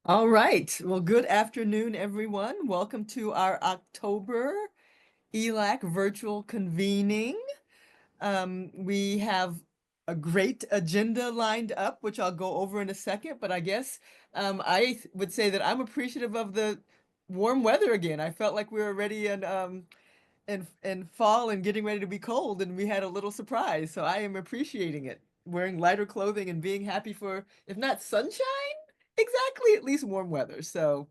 All right. Well, good afternoon, everyone. Welcome to our October ELAC virtual convening. We have a great agenda lined up, which I'll go over in a second, but I guess would say that I'm appreciative of the warm weather again. I felt like we were already in fall and getting ready to be cold, and we had a little surprise. So I am appreciating it. Wearing lighter clothing and being happy for, if not sunshine, exactly, at least warm weather. So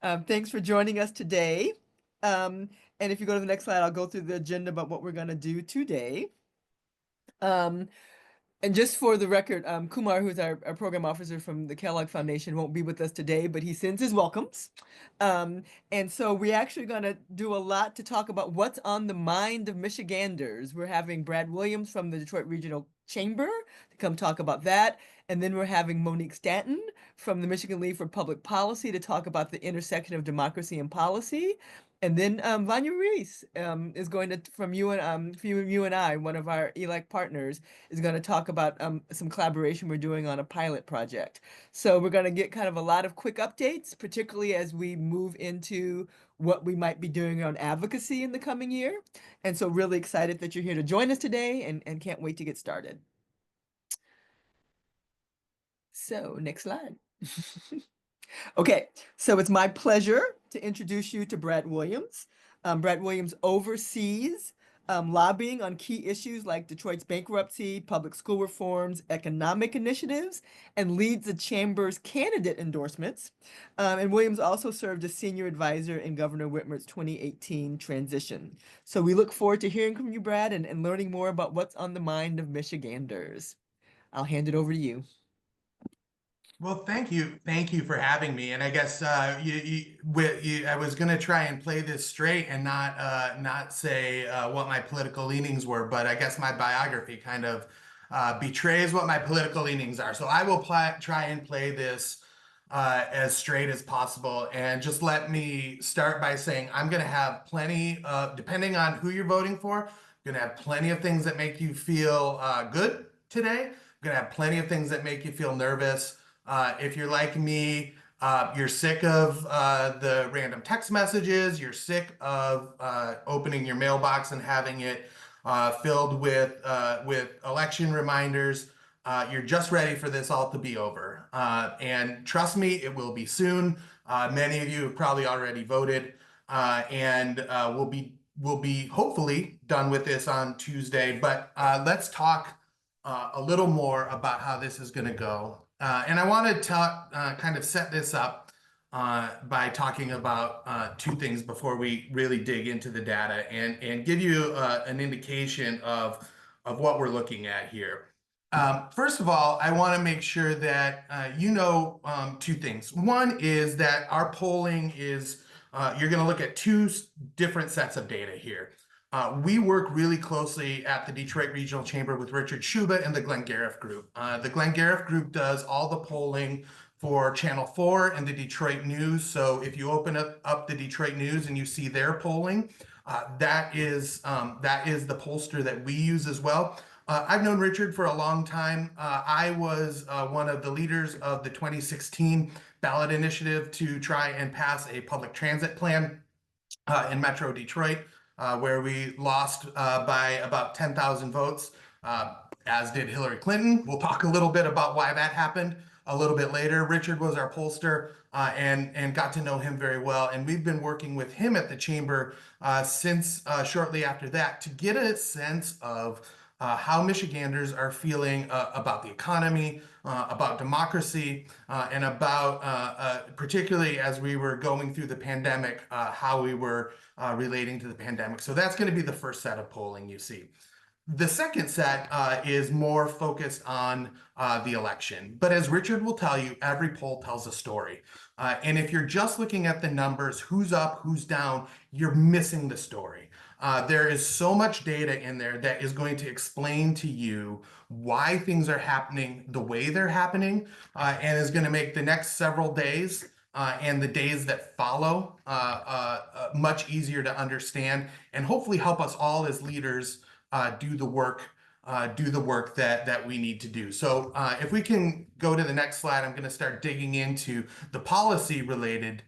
thanks for joining us today. And if you go to the next slide, I'll go through the agenda about what we're going to do today. Um, and just for the record, Kumar, who's our program officer from the Kellogg Foundation, won't be with us today, but he sends his welcomes. And so we're actually going to do a lot to talk about what's on the mind of Michiganders. We're having Brad Williams from the Detroit Regional Chamber to come talk about that. And then we're having Monique Stanton from the Michigan League for Public Policy to talk about the intersection of democracy and policy. And then Vanya Reese is going to, from you and I, one of our ELEC partners, is going to talk about some collaboration we're doing on a pilot project. So we're going to get kind of a lot of quick updates, particularly as we move into what we might be doing on advocacy in the coming year. And so really excited that you're here to join us today and can't wait to get started. So next slide. Okay, so it's my pleasure to introduce you to Brad Williams. Brad Williams oversees lobbying on key issues like Detroit's bankruptcy, public school reforms, economic initiatives, and leads the Chamber's candidate endorsements. And Williams also served as senior advisor in Governor Whitmer's 2018 transition. So we look forward to hearing from you, Brad, and learning more about what's on the mind of Michiganders. I'll hand it over to you. Well, thank you. Thank you for having me. And I guess I was going to try and play this straight and not say what my political leanings were, but I guess my biography kind of betrays what my political leanings are. So I will try and play this as straight as possible. And just let me start by saying I'm going to have plenty of, depending on who you're voting for, I'm going to have plenty of things that make you feel good today. I'm going to have plenty of things that make you feel nervous. If you're like me, you're sick of the random text messages, you're sick of opening your mailbox and having it filled with election reminders. You're just ready for this all to be over. And trust me, it will be soon. Many of you have probably already voted, and we'll be hopefully done with this on Tuesday. But let's talk a little more about how this is going to go. And I want to talk, kind of set this up by talking about two things before we really dig into the data and give you an indication of what we're looking at here. First of all, I want to make sure that you know two things. One is that our polling is, you're going to look at two different sets of data here. We work really closely at the Detroit Regional Chamber with Richard Schuba and the Glenn Gariff Group. The Glenn Gariff Group does all the polling for Channel 4 and the Detroit News. So if you open up the Detroit News and you see their polling, that is the pollster that we use as well. I've known Richard for a long time. I was one of the leaders of the 2016 ballot initiative to try and pass a public transit plan in Metro Detroit. Where we lost by about 10,000 votes, as did Hillary Clinton. We'll talk a little bit about why that happened a little bit later. Richard was our pollster and got to know him very well. And we've been working with him at the Chamber since shortly after that to get a sense of how Michiganders are feeling about the economy, about democracy, and about, particularly as we were going through the pandemic, how we were relating to the pandemic. So that's going to be the first set of polling you see. The second set is more focused on the election. But as Richard will tell you, every poll tells a story. And if you're just looking at the numbers, who's up, who's down, you're missing the story. There is so much data in there that is going to explain to you why things are happening the way they're happening, and is going to make the next several days and the days that follow much easier to understand, and hopefully help us all as leaders do the work do the work that we need to do. So if we can go to the next slide, I'm going to start digging into the policy related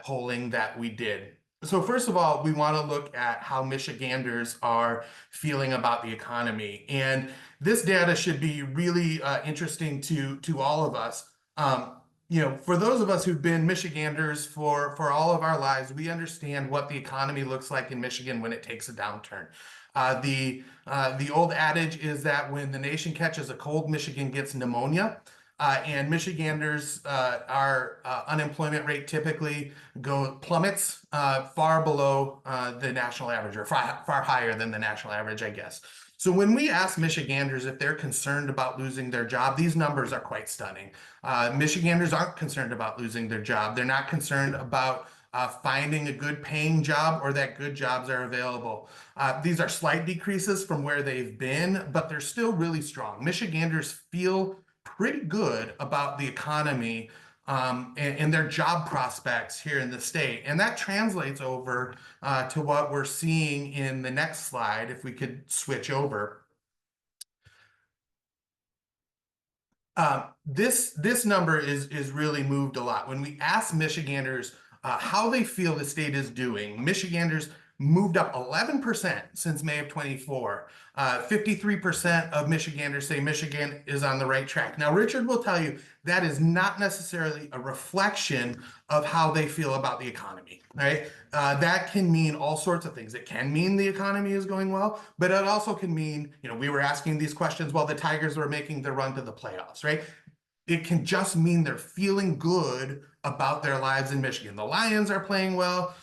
polling that we did. So first of all, we want to look at how Michiganders are feeling about the economy. And this data should be really interesting to all of us. For those of us who've been Michiganders for all of our lives, we understand what the economy looks like in Michigan when it takes a downturn. The old adage is that when the nation catches a cold, Michigan gets pneumonia. And Michiganders, our unemployment rate typically plummets far below the national average, or far higher than the national average, I guess. So when we ask Michiganders if they're concerned about losing their job, these numbers are quite stunning. Michiganders aren't concerned about losing their job. They're not concerned about finding a good paying job or that good jobs are available. These are slight decreases from where they've been, but they're still really strong. Michiganders feel pretty good about the economy and their job prospects here in the state. And that translates over to what we're seeing in the next slide, if we could switch over. This number is really moved a lot. When we ask Michiganders how they feel the state is doing, Michiganders moved up 11% since May of 24. 53% of Michiganders say Michigan is on the right track. Now, Richard will tell you that is not necessarily a reflection of how they feel about the economy, right? That can mean all sorts of things. It can mean the economy is going well, but it also can mean, we were asking these questions while the Tigers were making their run to the playoffs, right? It can just mean they're feeling good about their lives in Michigan. The Lions are playing well.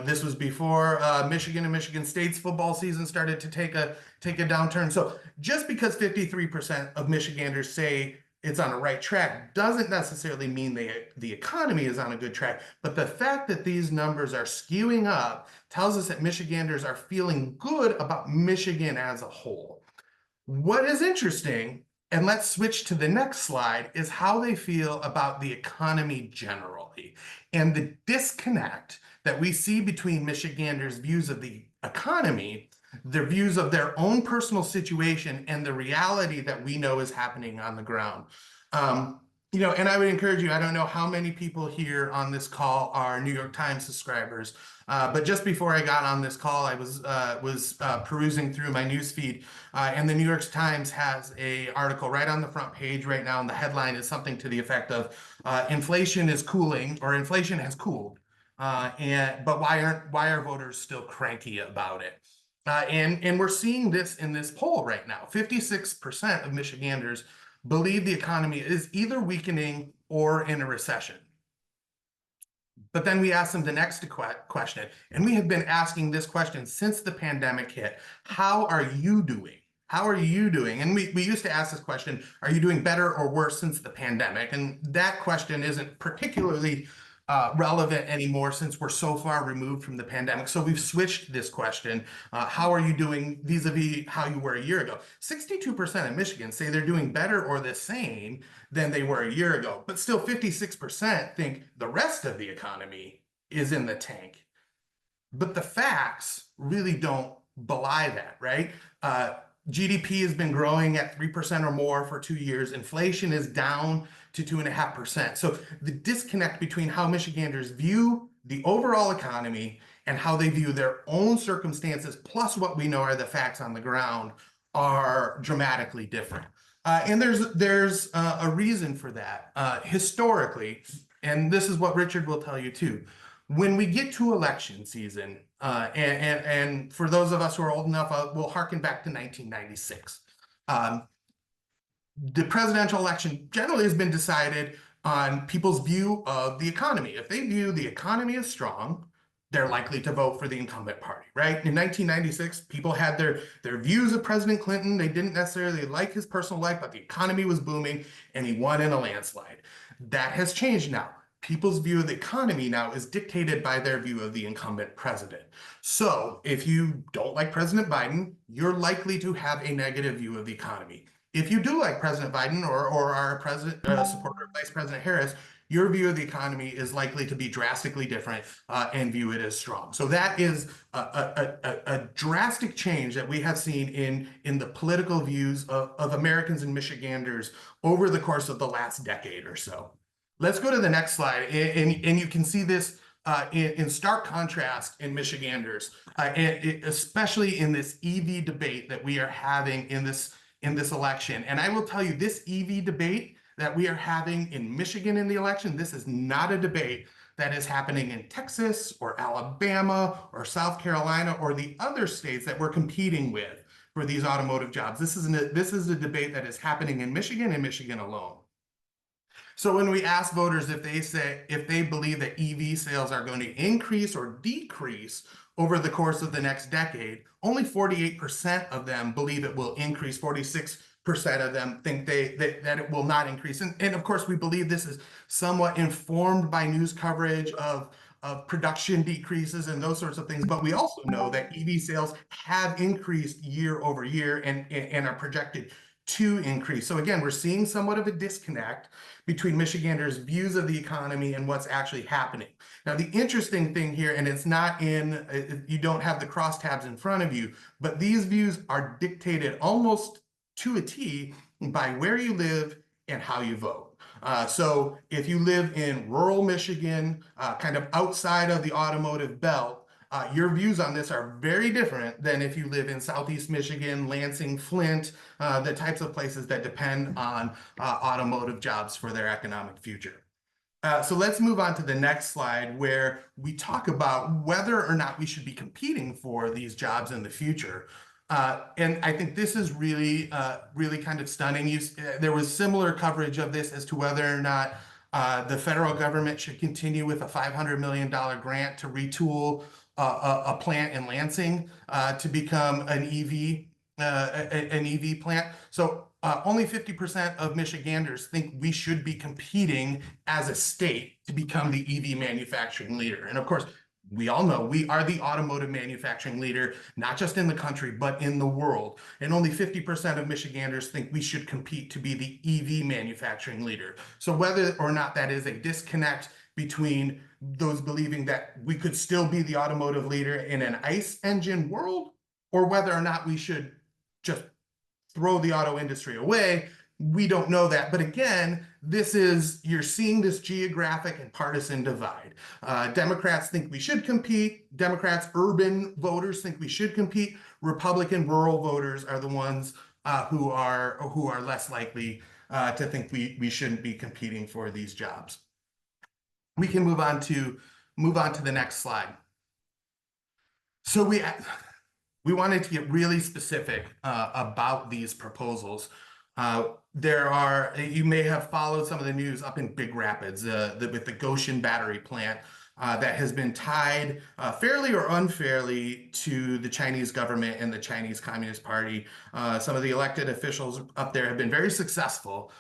This was before Michigan and Michigan State's football season started to take a downturn. So just because 53% of Michiganders say it's on a right track doesn't necessarily mean the economy is on a good track. But the fact that these numbers are skewing up tells us that Michiganders are feeling good about Michigan as a whole. What is interesting, and let's switch to the next slide, is how they feel about the economy generally. And the disconnect that we see between Michiganders' views of the economy, their views of their own personal situation, and the reality that we know is happening on the ground. And I would encourage you, I don't know how many people here on this call are New York Times subscribers, but just before I got on this call, I was perusing through my news feed, and the New York Times has an article right on the front page right now, and the headline is something to the effect of inflation is cooling, or inflation has cooled. But why are voters still cranky about it? And we're seeing this in this poll right now. 56% of Michiganders believe the economy is either weakening or in a recession. But then we asked them the next question, and we have been asking this question since the pandemic hit. How are you doing? How are you doing? And we used to ask this question, are you doing better or worse since the pandemic? And that question isn't particularly relevant anymore since we're so far removed from the pandemic. So we've switched this question. How are you doing vis-a-vis how you were a year ago? 62% of Michigan say they're doing better or the same than they were a year ago, but still 56% think the rest of the economy is in the tank. But the facts really don't belie that, right? GDP has been growing at 3% or more for 2 years. Inflation is down to 2.5%. So the disconnect between how Michiganders view the overall economy and how they view their own circumstances, plus what we know are the facts on the ground, are dramatically different. And there's a reason for that. Historically, and this is what Richard will tell you too, when we get to election season, and for those of us who are old enough, we'll harken back to 1996. The presidential election generally has been decided on people's view of the economy. If they view the economy as strong, they're likely to vote for the incumbent party, right? In 1996, people had their views of President Clinton. They didn't necessarily like his personal life, but the economy was booming and he won in a landslide. That has changed now. People's view of the economy now is dictated by their view of the incumbent president. So if you don't like President Biden, you're likely to have a negative view of the economy. If you do like President Biden or are a supporter of Vice President Harris, your view of the economy is likely to be drastically different and view it as strong. So that is a drastic change that we have seen in the political views of Americans and Michiganders over the course of the last decade or so. Let's go to the next slide, and you can see this in stark contrast in Michiganders, especially in this EV debate that we are having in this election. And I will tell you, this EV debate that we are having in Michigan in the election, this is not a debate that is happening in Texas or Alabama or South Carolina or the other states that we're competing with for these automotive jobs. This is a debate that is happening in Michigan and Michigan alone. So when we ask voters if they believe that EV sales are going to increase or decrease over the course of the next decade, only 48% of them believe it will increase. 46% of them think that it will not increase. And of course, we believe this is somewhat informed by news coverage of production decreases and those sorts of things. But we also know that EV sales have increased year over year and are projected to increase. So again, we're seeing somewhat of a disconnect between Michiganders' views of the economy and what's actually happening. Now, the interesting thing here, and it's not you don't have the crosstabs in front of you, but these views are dictated almost to a T by where you live and how you vote. So if you live in rural Michigan, kind of outside of the automotive belt, your views on this are very different than if you live in Southeast Michigan, Lansing, Flint, the types of places that depend on automotive jobs for their economic future. So let's move on to the next slide, where we talk about whether or not we should be competing for these jobs in the future. And I think this is really kind of stunning. There was similar coverage of this as to whether or not the federal government should continue with a $500 million grant to retool a plant in Lansing to become an EV plant. So only 50% of Michiganders think we should be competing as a state to become the EV manufacturing leader. And of course, we all know we are the automotive manufacturing leader, not just in the country, but in the world. And only 50% of Michiganders think we should compete to be the EV manufacturing leader. So whether or not that is a disconnect between those believing that we could still be the automotive leader in an ICE engine world, or whether or not we should just throw the auto industry away, we don't know that. But again, you're seeing this geographic and partisan divide. Democrats think we should compete. Democrats, urban voters think we should compete. Republican rural voters are the ones who are less likely to think we shouldn't be competing for these jobs. We can move on to the next slide. So we wanted to get really specific about these proposals. You may have followed some of the news up in Big Rapids with the Goshen battery plant that has been tied fairly or unfairly to the Chinese government and the Chinese Communist Party. Some of the elected officials up there have been very successful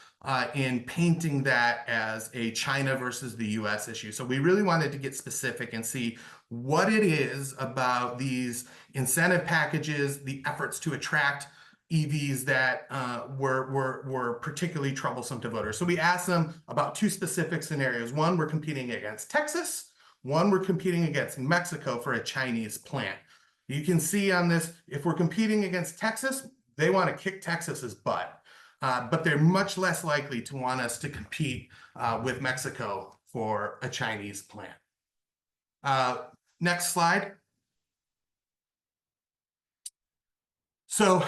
in painting that as a China versus the US issue. So we really wanted to get specific and see what it is about these incentive packages, the efforts to attract EVs that were particularly troublesome to voters. So we asked them about two specific scenarios. One, we're competing against Texas. One, we're competing against Mexico for a Chinese plant. You can see on this, if we're competing against Texas, they want to kick Texas's butt. But they're much less likely to want us to compete with Mexico for a Chinese plant. Next slide. So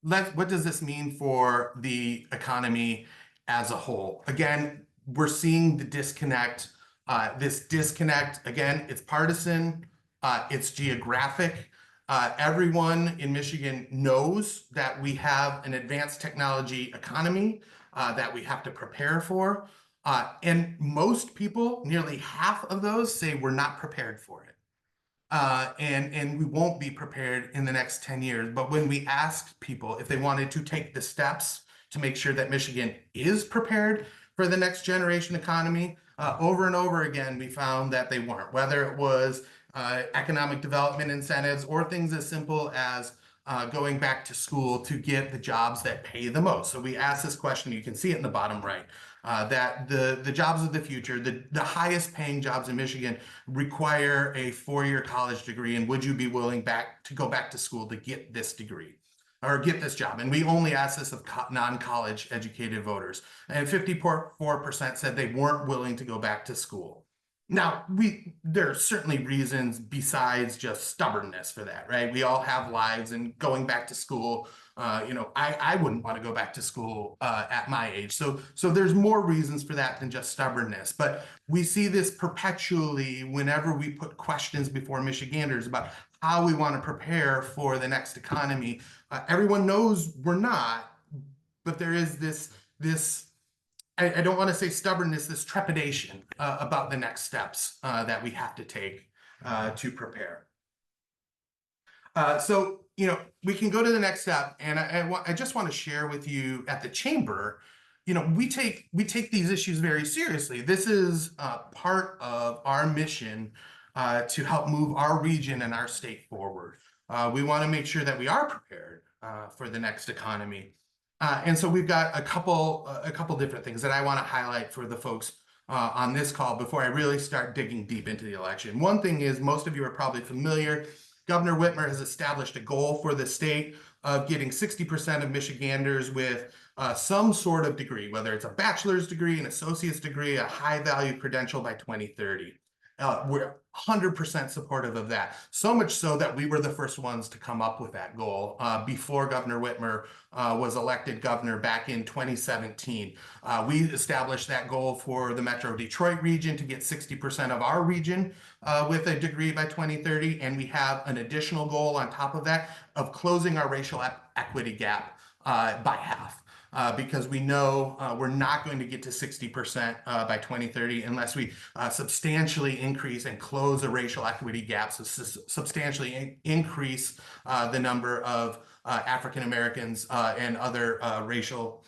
what does this mean for the economy as a whole? Again, we're seeing the disconnect. This disconnect, again, it's partisan, it's geographic. Everyone in Michigan knows that we have an advanced technology economy that we have to prepare for. And most people, nearly half of those, say we're not prepared for it. And we won't be prepared in the next 10 years. But when we asked people if they wanted to take the steps to make sure that Michigan is prepared for the next generation economy, over and over again, we found that they weren't, whether it was economic development incentives or things as simple as going back to school to get the jobs that pay the most. So we asked this question, you can see it in the bottom right, that the jobs of the future, the highest paying jobs in Michigan require a 4-year college degree, and would you be willing to go back to school to get this degree or get this job? And we only asked this of non-college educated voters, and 54% said they weren't willing to go back to school. Now, there are certainly reasons besides just stubbornness for that, right? We all have lives, and going back to school, I wouldn't want to go back to school at my age. So there's more reasons for that than just stubbornness. But we see this perpetually whenever we put questions before Michiganders about how we want to prepare for the next economy. Everyone knows we're not, but there is this I don't want to say stubbornness, this trepidation about the next steps that we have to take to prepare. So, we can go to the next step, and I just want to share with you at the chamber, we take these issues very seriously. This is part of our mission to help move our region and our state forward. We want to make sure that we are prepared for the next economy. And so we've got a couple different things that I want to highlight for the folks on this call before I really start digging deep into the election. One thing is, most of you are probably familiar, Governor Whitmer has established a goal for the state of getting 60% of Michiganders with some sort of degree, whether it's a bachelor's degree, an associate's degree, a high-value credential by 2030. We're 100% supportive of that. So much so that we were the first ones to come up with that goal before Governor Whitmer was elected governor back in 2017. We established that goal for the Metro Detroit region to get 60% of our region with a degree by 2030. And we have an additional goal on top of that of closing our racial equity gap by half. Because we know we're not going to get to 60% by 2030 unless we substantially increase and close the racial equity gap, so substantially increase the number of African Americans and other racial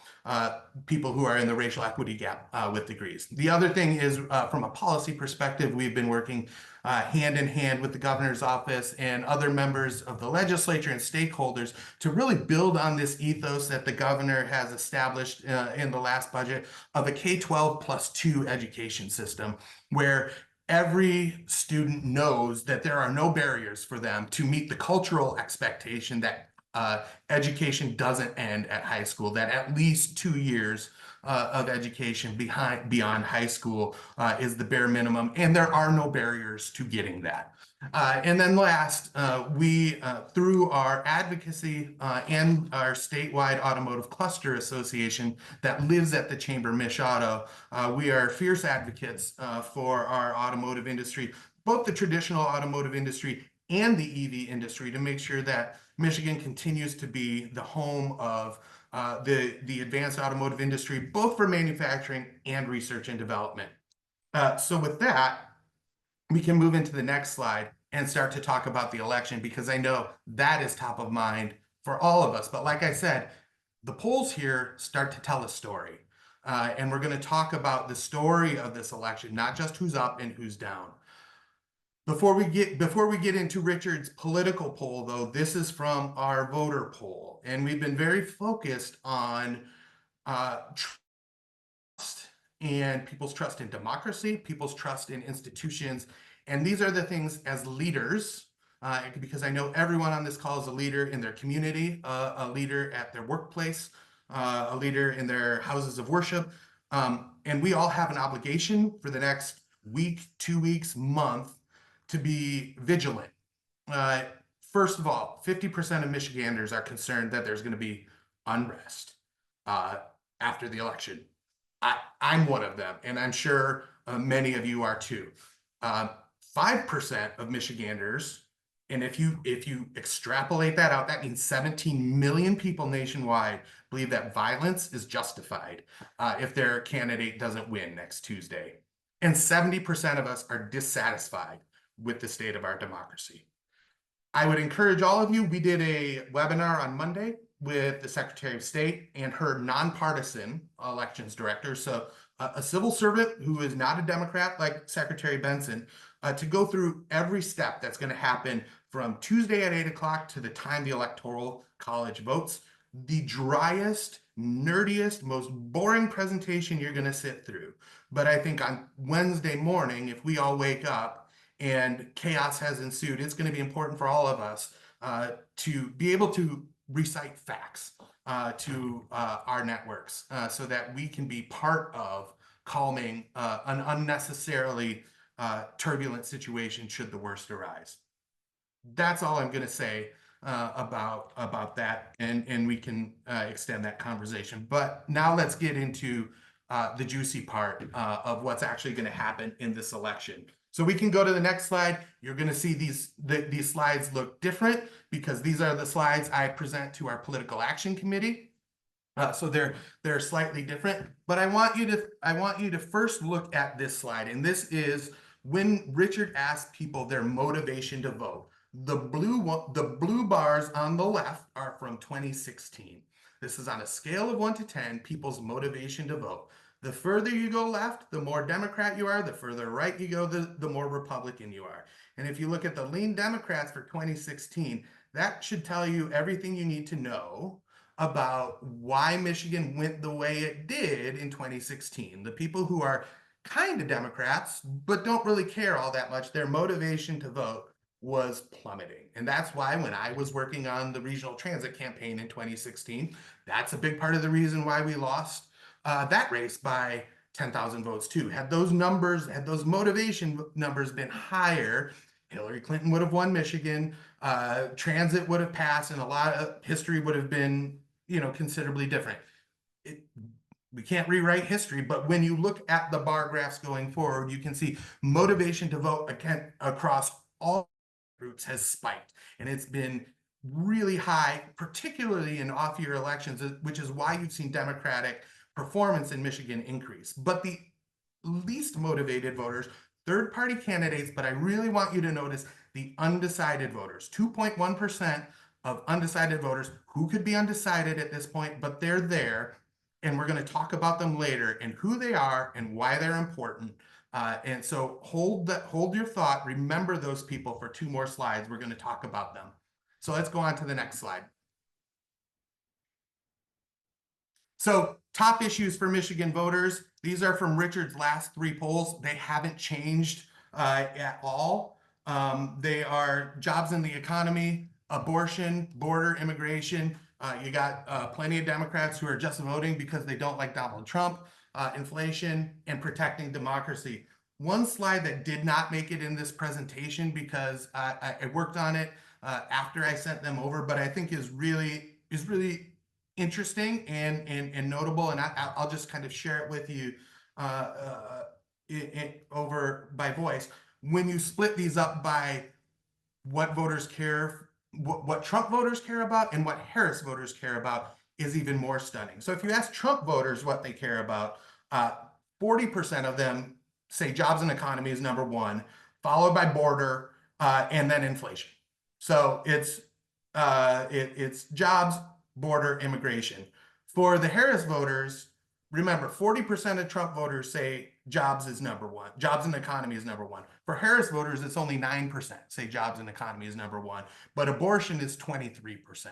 people who are in the racial equity gap with degrees. The other thing is, from a policy perspective, we've been working hand in hand with the governor's office and other members of the legislature and stakeholders to really build on this ethos that the governor has established in the last budget of a K-12 +2 education system, where every student knows that there are no barriers for them to meet the cultural expectation that education doesn't end at high school, that at least 2 years of education beyond high school is the bare minimum, and there are no barriers to getting that. And then last, we, through our advocacy and our statewide automotive cluster association that lives at the Chamber, Mich Auto, we are fierce advocates for our automotive industry, both the traditional automotive industry and the EV industry, to make sure that Michigan continues to be the home of the advanced automotive industry, both for manufacturing and research and development. So with that, we can move into the next slide and start to talk about the election, because I know that is top of mind for all of us. But like I said, the polls here start to tell a story. And we're going to talk about the story of this election, not just who's up and who's down. Before we get into Richard's political poll, though, this is from our voter poll, and we've been very focused on trust and people's trust in democracy, people's trust in institutions, and these are the things as leaders, because I know everyone on this call is a leader in their community, a leader at their workplace, a leader in their houses of worship, and we all have an obligation for the next week, 2 weeks, month, to be vigilant. First of all, 50% of Michiganders are concerned that there's going to be unrest after the election. I'm one of them, and I'm sure many of you are too. 5% of Michiganders, and if you extrapolate that out, that means 17 million people nationwide believe that violence is justified if their candidate doesn't win next Tuesday. And 70% of us are dissatisfied with the state of our democracy. I would encourage all of you, we did a webinar on Monday with the Secretary of State and her nonpartisan elections director, so a civil servant who is not a Democrat like Secretary Benson, to go through every step that's going to happen from Tuesday at 8 o'clock to the time the Electoral College votes. The driest, nerdiest, most boring presentation you're going to sit through. But I think on Wednesday morning, if we all wake up and chaos has ensued, it's going to be important for all of us to be able to recite facts to our networks so that we can be part of calming an unnecessarily turbulent situation should the worst arise. That's all I'm going to say about that, and we can extend that conversation. But now let's get into the juicy part of what's actually going to happen in this election. So we can go to the next slide. You're going to see these slides look different because these are the slides I present to our political action committee. So they're slightly different, but I want you to first look at this slide, and this is when Richard asked people their motivation to vote. The blue bars on the left are from 2016. This is on a scale of 1 to 10, people's motivation to vote. The further you go left, the more Democrat you are. The further right you go, the more Republican you are. And if you look at the lean Democrats for 2016, that should tell you everything you need to know about why Michigan went the way it did in 2016. The people who are kind of Democrats, but don't really care all that much, their motivation to vote was plummeting. And that's why when I was working on the regional transit campaign in 2016, that's a big part of the reason why we lost that race by 10,000 votes too. Had those motivation numbers been higher, Hillary Clinton would have won Michigan, transit would have passed, and a lot of history would have been, considerably different. We can't rewrite history, but when you look at the bar graphs going forward, you can see motivation to vote across all groups has spiked, and it's been really high, particularly in off-year elections, which is why you've seen Democratic performance in Michigan increase. But the least motivated voters, third-party candidates, but I really want you to notice the undecided voters, 2.1% of undecided voters. Who could be undecided at this point, but they're there, and we're going to talk about them later and who they are and why they're important. And so hold your thought. Remember those people for 2 more slides. We're going to talk about them. So let's go on to the next slide. So top issues for Michigan voters. These are from Richard's last 3 polls. They haven't changed at all. They are jobs in the economy, abortion, border immigration. You got plenty of Democrats who are just voting because they don't like Donald Trump, inflation, and protecting democracy. One slide that did not make it in this presentation because I worked on it after I sent them over, but I think is really interesting and notable, and I'll just kind of share it with you over by voice. When you split these up by what voters care, what Trump voters care about and what Harris voters care about is even more stunning. So if you ask Trump voters what they care about, 40% of them say jobs and economy is number 1, followed by border and then inflation. So it's jobs, border, immigration. For the Harris voters, remember, 40% of Trump voters say jobs is number 1. Jobs and economy is number 1. For Harris voters, it's only 9% say jobs and economy is number 1, but abortion is 23%.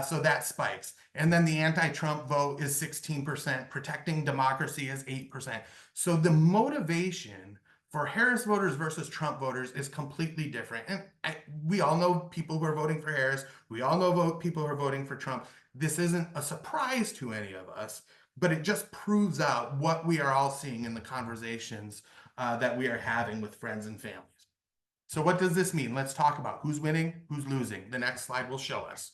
So that spikes. And then the anti-Trump vote is 16%. Protecting democracy is 8%. So the motivation for Harris voters versus Trump voters is completely different. And we all know people who are voting for Harris. We all know people who are voting for Trump. This isn't a surprise to any of us, but it just proves out what we are all seeing in the conversations that we are having with friends and families. So what does this mean? Let's talk about who's winning, who's losing. The next slide will show us.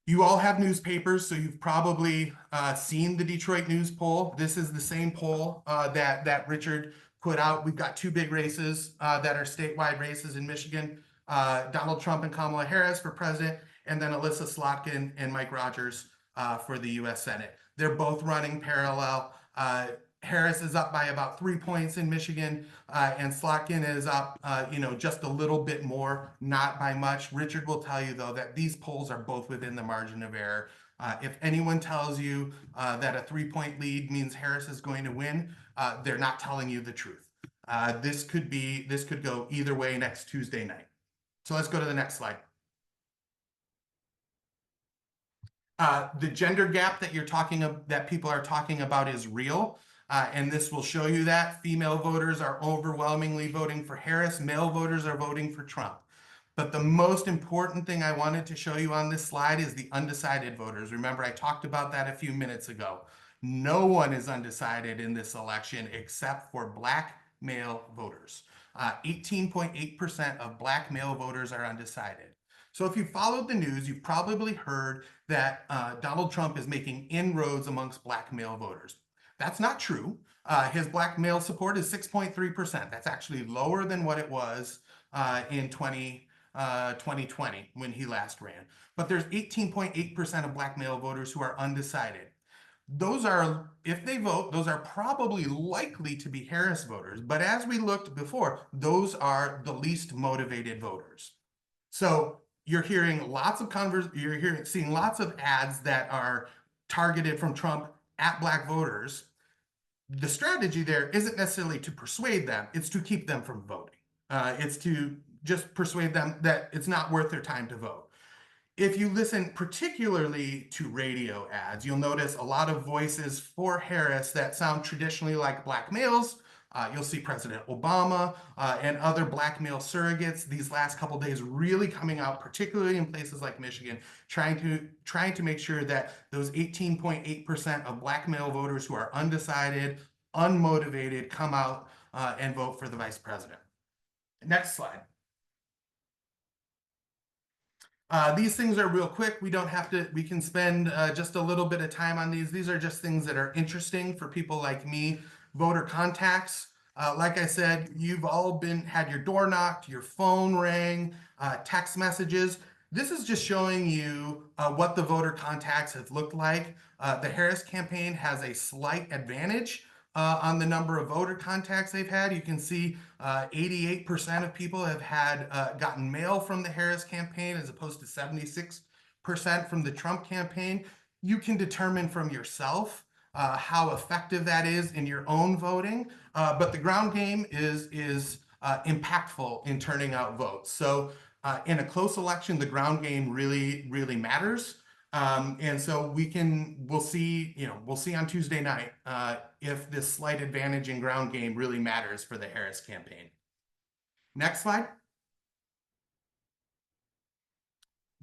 You all have newspapers, so you've probably seen the Detroit News poll. This is the same poll that Richard put out. We've got 2 big races that are statewide races in Michigan. Donald Trump and Kamala Harris for president, and then Alyssa Slotkin and Mike Rogers for the U.S. Senate. They're both running parallel. Harris is up by about 3 points in Michigan, and Slotkin is up, just a little bit more, not by much. Richard will tell you, though, that these polls are both within the margin of error. If anyone tells you that a 3-point lead means Harris is going to win, they're not telling you the truth. This could go either way next Tuesday night. So let's go to the next slide. The gender gap that that people are talking about is real. And this will show you that female voters are overwhelmingly voting for Harris. Male voters are voting for Trump. But the most important thing I wanted to show you on this slide is the undecided voters. Remember, I talked about that a few minutes ago. No one is undecided in this election except for Black male voters. 18.8% of Black male voters are undecided. So if you followed the news, you've probably heard that Donald Trump is making inroads amongst Black male voters. That's not true. His Black male support is 6.3%. That's actually lower than what it was in 2020 when he last ran. But there's 18.8% of Black male voters who are undecided. Those are, if they vote, those are probably likely to be Harris voters. But as we looked before, those are the least motivated voters. So you're hearing seeing lots of ads that are targeted from Trump at Black voters. The strategy there isn't necessarily to persuade them, it's to keep them from voting. It's to just persuade them that it's not worth their time to vote. If you listen particularly to radio ads, you'll notice a lot of voices for Harris that sound traditionally like Black males. You'll see President Obama and other Black male surrogates these last couple days really coming out, particularly in places like Michigan, trying to make sure that those 18.8% of Black male voters who are undecided, unmotivated, come out and vote for the vice president. Next slide. These things are real quick. We don't have to, we can spend just a little bit of time on these. These are just things that are interesting for people like me. Voter contacts. Like I said, you've all had your door knocked, your phone rang, text messages. This is just showing you what the voter contacts have looked like. The Harris campaign has a slight advantage on the number of voter contacts they've had. You can see 88% of people have gotten mail from the Harris campaign as opposed to 76% from the Trump campaign. You can determine from yourself how effective that is in your own voting, but the ground game is impactful in turning out votes. So in a close election, the ground game really, really matters. And so we'll see on Tuesday night if this slight advantage in ground game really matters for the Harris campaign. Next slide.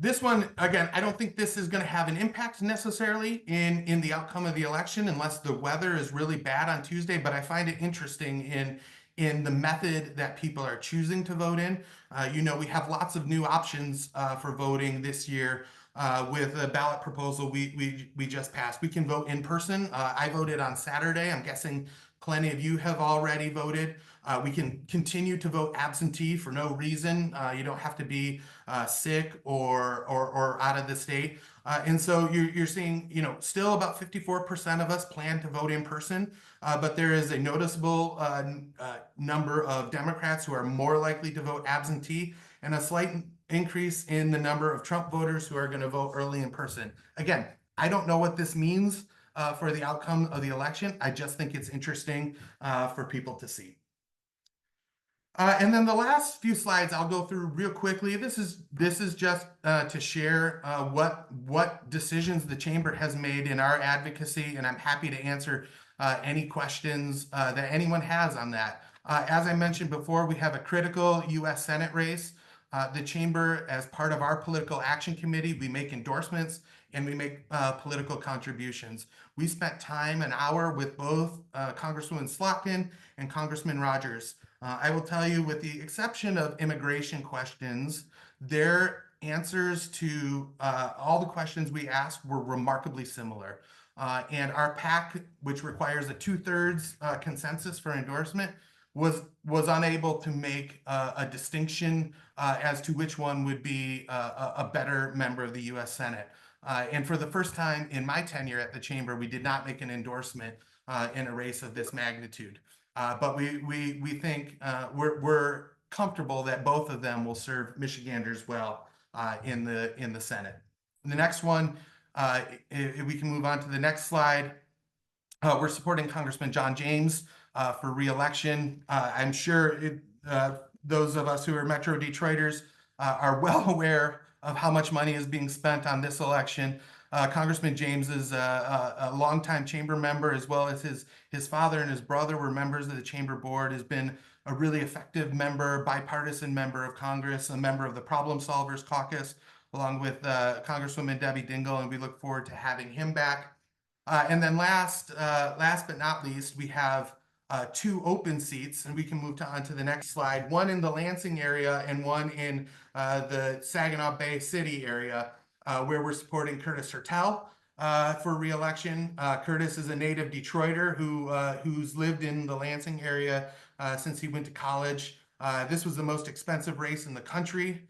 This one, again, I don't think this is going to have an impact necessarily in the outcome of the election unless the weather is really bad on Tuesday, but I find it interesting in the method that people are choosing to vote in. We have lots of new options for voting this year. With a ballot proposal we just passed. We can vote in person. I voted on Saturday. I'm guessing plenty of you have already voted. We can continue to vote absentee for no reason. You don't have to be sick or out of the state. And so you're seeing, still about 54% of us plan to vote in person, but there is a noticeable number of Democrats who are more likely to vote absentee and a slight increase in the number of Trump voters who are going to vote early in person. Again, I don't know what this means for the outcome of the election. I just think it's interesting for people to see. And then the last few slides I'll go through real quickly. This is just to share what decisions the chamber has made in our advocacy, and I'm happy to answer any questions that anyone has on that. As I mentioned before, we have a critical U.S. Senate race. The chamber, as part of our political action committee, we make endorsements and we make political contributions. We spent an hour with both Congresswoman Slotkin and Congressman Rogers. I will tell you, with the exception of immigration questions, their answers to all the questions we asked were remarkably similar. And our PAC, which requires a 2/3 consensus for endorsement, was unable to make a distinction as to which one would be a better member of the U.S. Senate. And for the first time in my tenure at the chamber, we did not make an endorsement in a race of this magnitude. But we think we're comfortable that both of them will serve Michiganders well in the Senate. The next one, if we can move on to the next slide. We're supporting Congressman John James for re-election. I'm sure those of us who are Metro Detroiters are well aware of how much money is being spent on this election. Congressman James is a longtime chamber member, as well as his father and his brother were members of the chamber board, has been a really effective member, bipartisan member of Congress, a member of the Problem Solvers Caucus, along with Congresswoman Debbie Dingell, and we look forward to having him back. And then last but not least, we have 2 open seats, and we can move on to the next slide. One in the Lansing area and one in the Saginaw Bay City area, where we're supporting Curtis Hertel for re-election. Curtis is a native Detroiter who's lived in the Lansing area since he went to college. This was the most expensive race in the country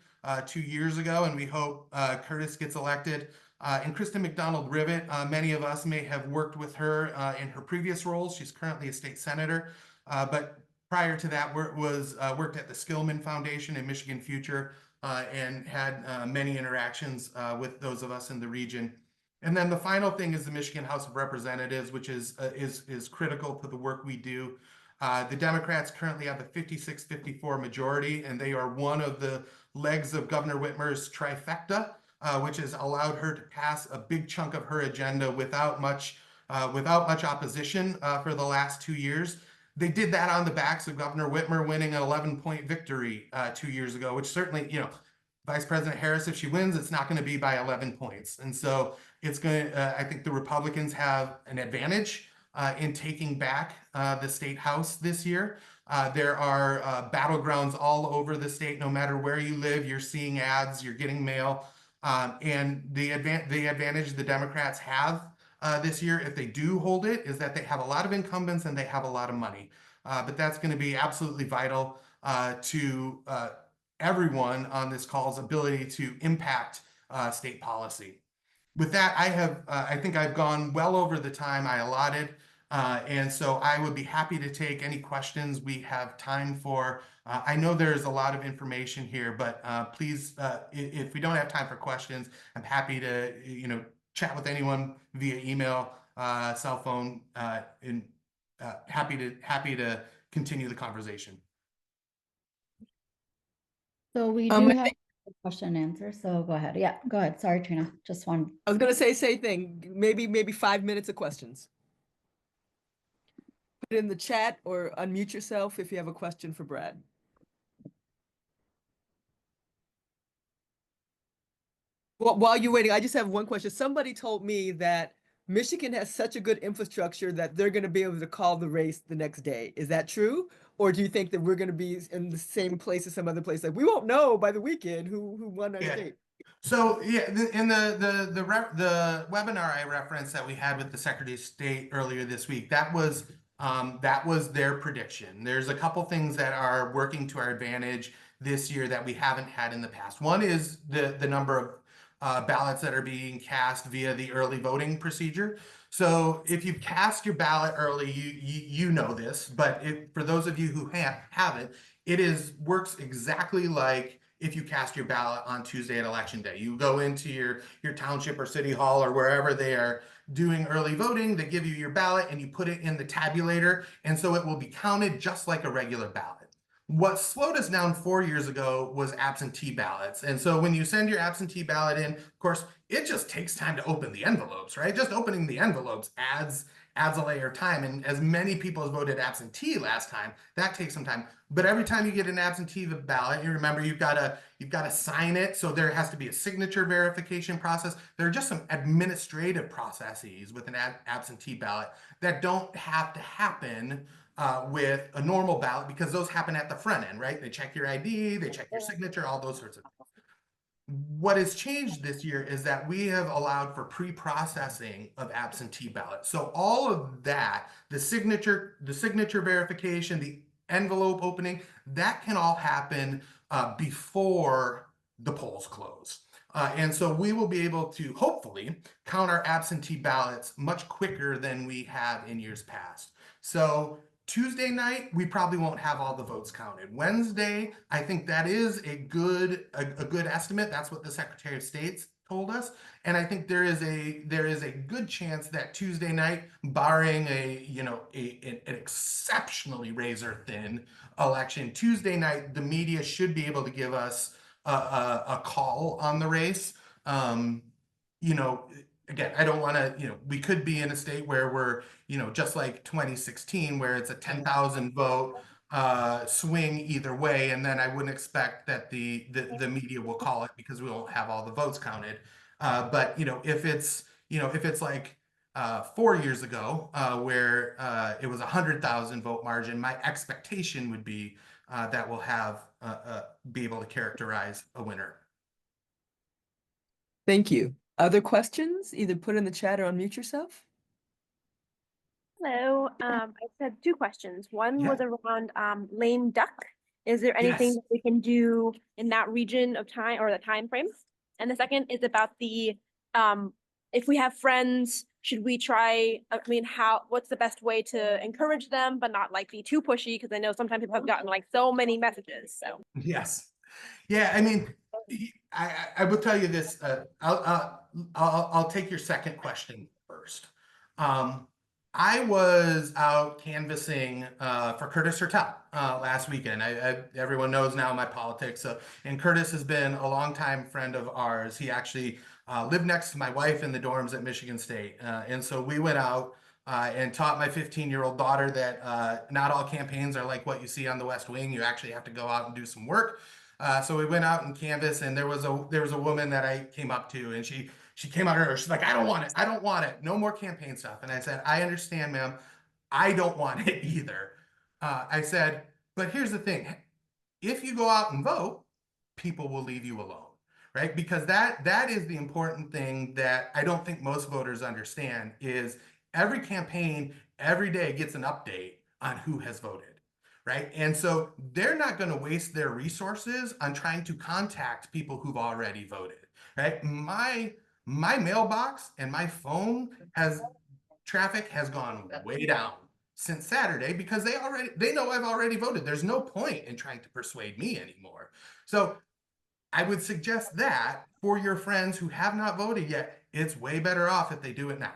2 years ago, and we hope Curtis gets elected. And Kristen McDonald-Rivet, many of us may have worked with her in her previous roles. She's currently a state senator, but prior to that worked at the Skillman Foundation in Michigan Future and had many interactions with those of us in the region. And then the final thing is the Michigan House of Representatives, which is critical to the work we do. The Democrats currently have the 56-54 majority, and they are one of the legs of Governor Whitmer's trifecta, which has allowed her to pass a big chunk of her agenda without much opposition for the last 2 years. They did that on the backs of Governor Whitmer winning an 11-point victory 2 years ago, which certainly, Vice President Harris, if she wins, it's not going to be by 11 points. And so it's going to, I think the Republicans have an advantage in taking back the state house this year. There are battlegrounds all over the state. No matter where you live, you're seeing ads, you're getting mail. And the advantage the Democrats have this year, if they do hold it, is that they have a lot of incumbents and they have a lot of money. But that's going to be absolutely vital to everyone on this call's ability to impact state policy. With that, I think I've gone well over the time I allotted. And so I would be happy to take any questions we have time for. I know there's a lot of information here, but please, if we don't have time for questions, I'm happy to, chat with anyone via email, cell phone, and happy to continue the conversation. So we do have a question and answer. So go ahead. Yeah, go ahead. Sorry, Trina. Just one. I was going to say same thing. Maybe 5 minutes of questions. Put it in the chat or unmute yourself if you have a question for Brad. Well, while you're waiting, I just have one question. Somebody told me that Michigan has such a good infrastructure that they're going to be able to call the race the next day. Is that true? Or do you think that we're going to be in the same place as some other place? Like we won't know by the weekend who won our state. So yeah, in the webinar I referenced that we had with the Secretary of State earlier this week, that was their prediction. There's a couple things that are working to our advantage this year that we haven't had in the past. One is the number of ballots that are being cast via the early voting procedure. So if you cast your ballot early, you know this, but for those of you who haven't, works exactly like if you cast your ballot on Tuesday at election day. You go into your township or city hall or wherever they are doing early voting, they give you your ballot and you put it in the tabulator, and so it will be counted just like a regular ballot. What slowed us down 4 years ago was absentee ballots. And so when you send your absentee ballot in, of course, it just takes time to open the envelopes, right? Just opening the envelopes adds a layer of time. And as many people as voted absentee last time, that takes some time. But every time you get an absentee ballot, you remember you've got to sign it. So there has to be a signature verification process. There are just some administrative processes with an absentee ballot that don't have to happen with a normal ballot, because those happen at the front end, right? They check your ID, they check your signature, all those sorts of things. What has changed this year is that we have allowed for pre-processing of absentee ballots. So all of that, the signature verification, the envelope opening, that can all happen before the polls close. And so we will be able to hopefully count our absentee ballots much quicker than we have in years past. So Tuesday night, we probably won't have all the votes counted. Wednesday, I think that is a good estimate. That's what the Secretary of State told us. And I think there is a good chance that Tuesday night, barring an exceptionally razor thin election, Tuesday night, the media should be able to give us a call on the race. You know, again, I don't want to, we could be in a state where we're, just like 2016, where it's a 10,000 vote swing either way, and then I wouldn't expect that the media will call it because we won't have all the votes counted. But if it's like 4 years ago, where it was 100,000 vote margin, my expectation would be that we'll have be able to characterize a winner. Thank you. Other questions? Either put in the chat or unmute yourself. Hello. I had two questions. One Yeah. was around lame duck. Is there anything Yes. that we can do in that region of time or the time frame? And the second is about the if we have friends, should we try, I mean, what's the best way to encourage them, but not like be too pushy? Because I know sometimes people have gotten like so many messages. So Yes. Yeah, I mean, I will tell you this. I'll take your second question first. I was out canvassing for Curtis Hertel last weekend. Everyone knows now my politics. And Curtis has been a longtime friend of ours. He actually lived next to my wife in the dorms at Michigan State. And so we went out and taught my 15-year-old daughter that not all campaigns are like what you see on the West Wing. You actually have to go out and do some work. So we went out and canvassed, and there was a woman that I came up to, and she came out her, she's like, I don't want it. I don't want it. No more campaign stuff. And I said, I understand, ma'am. I don't want it either. I said, but here's the thing. If you go out and vote, people will leave you alone, right? Because that is the important thing that I don't think most voters understand is every campaign every day gets an update on who has voted. Right. And so they're not going to waste their resources on trying to contact people who've already voted. Right. My mailbox and my phone traffic has gone way down since Saturday because they know I've already voted. There's no point in trying to persuade me anymore. So I would suggest that for your friends who have not voted yet, it's way better off if they do it now.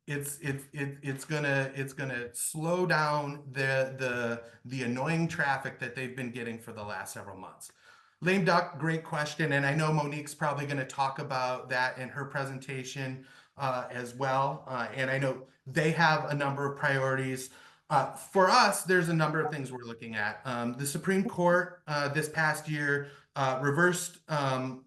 It's gonna slow down the annoying traffic that they've been getting for the last several months. Lame duck, great question, and I know Monique's probably going to talk about that in her presentation as well. And I know they have a number of priorities. For us, there's a number of things we're looking at. The Supreme Court this past year reversed an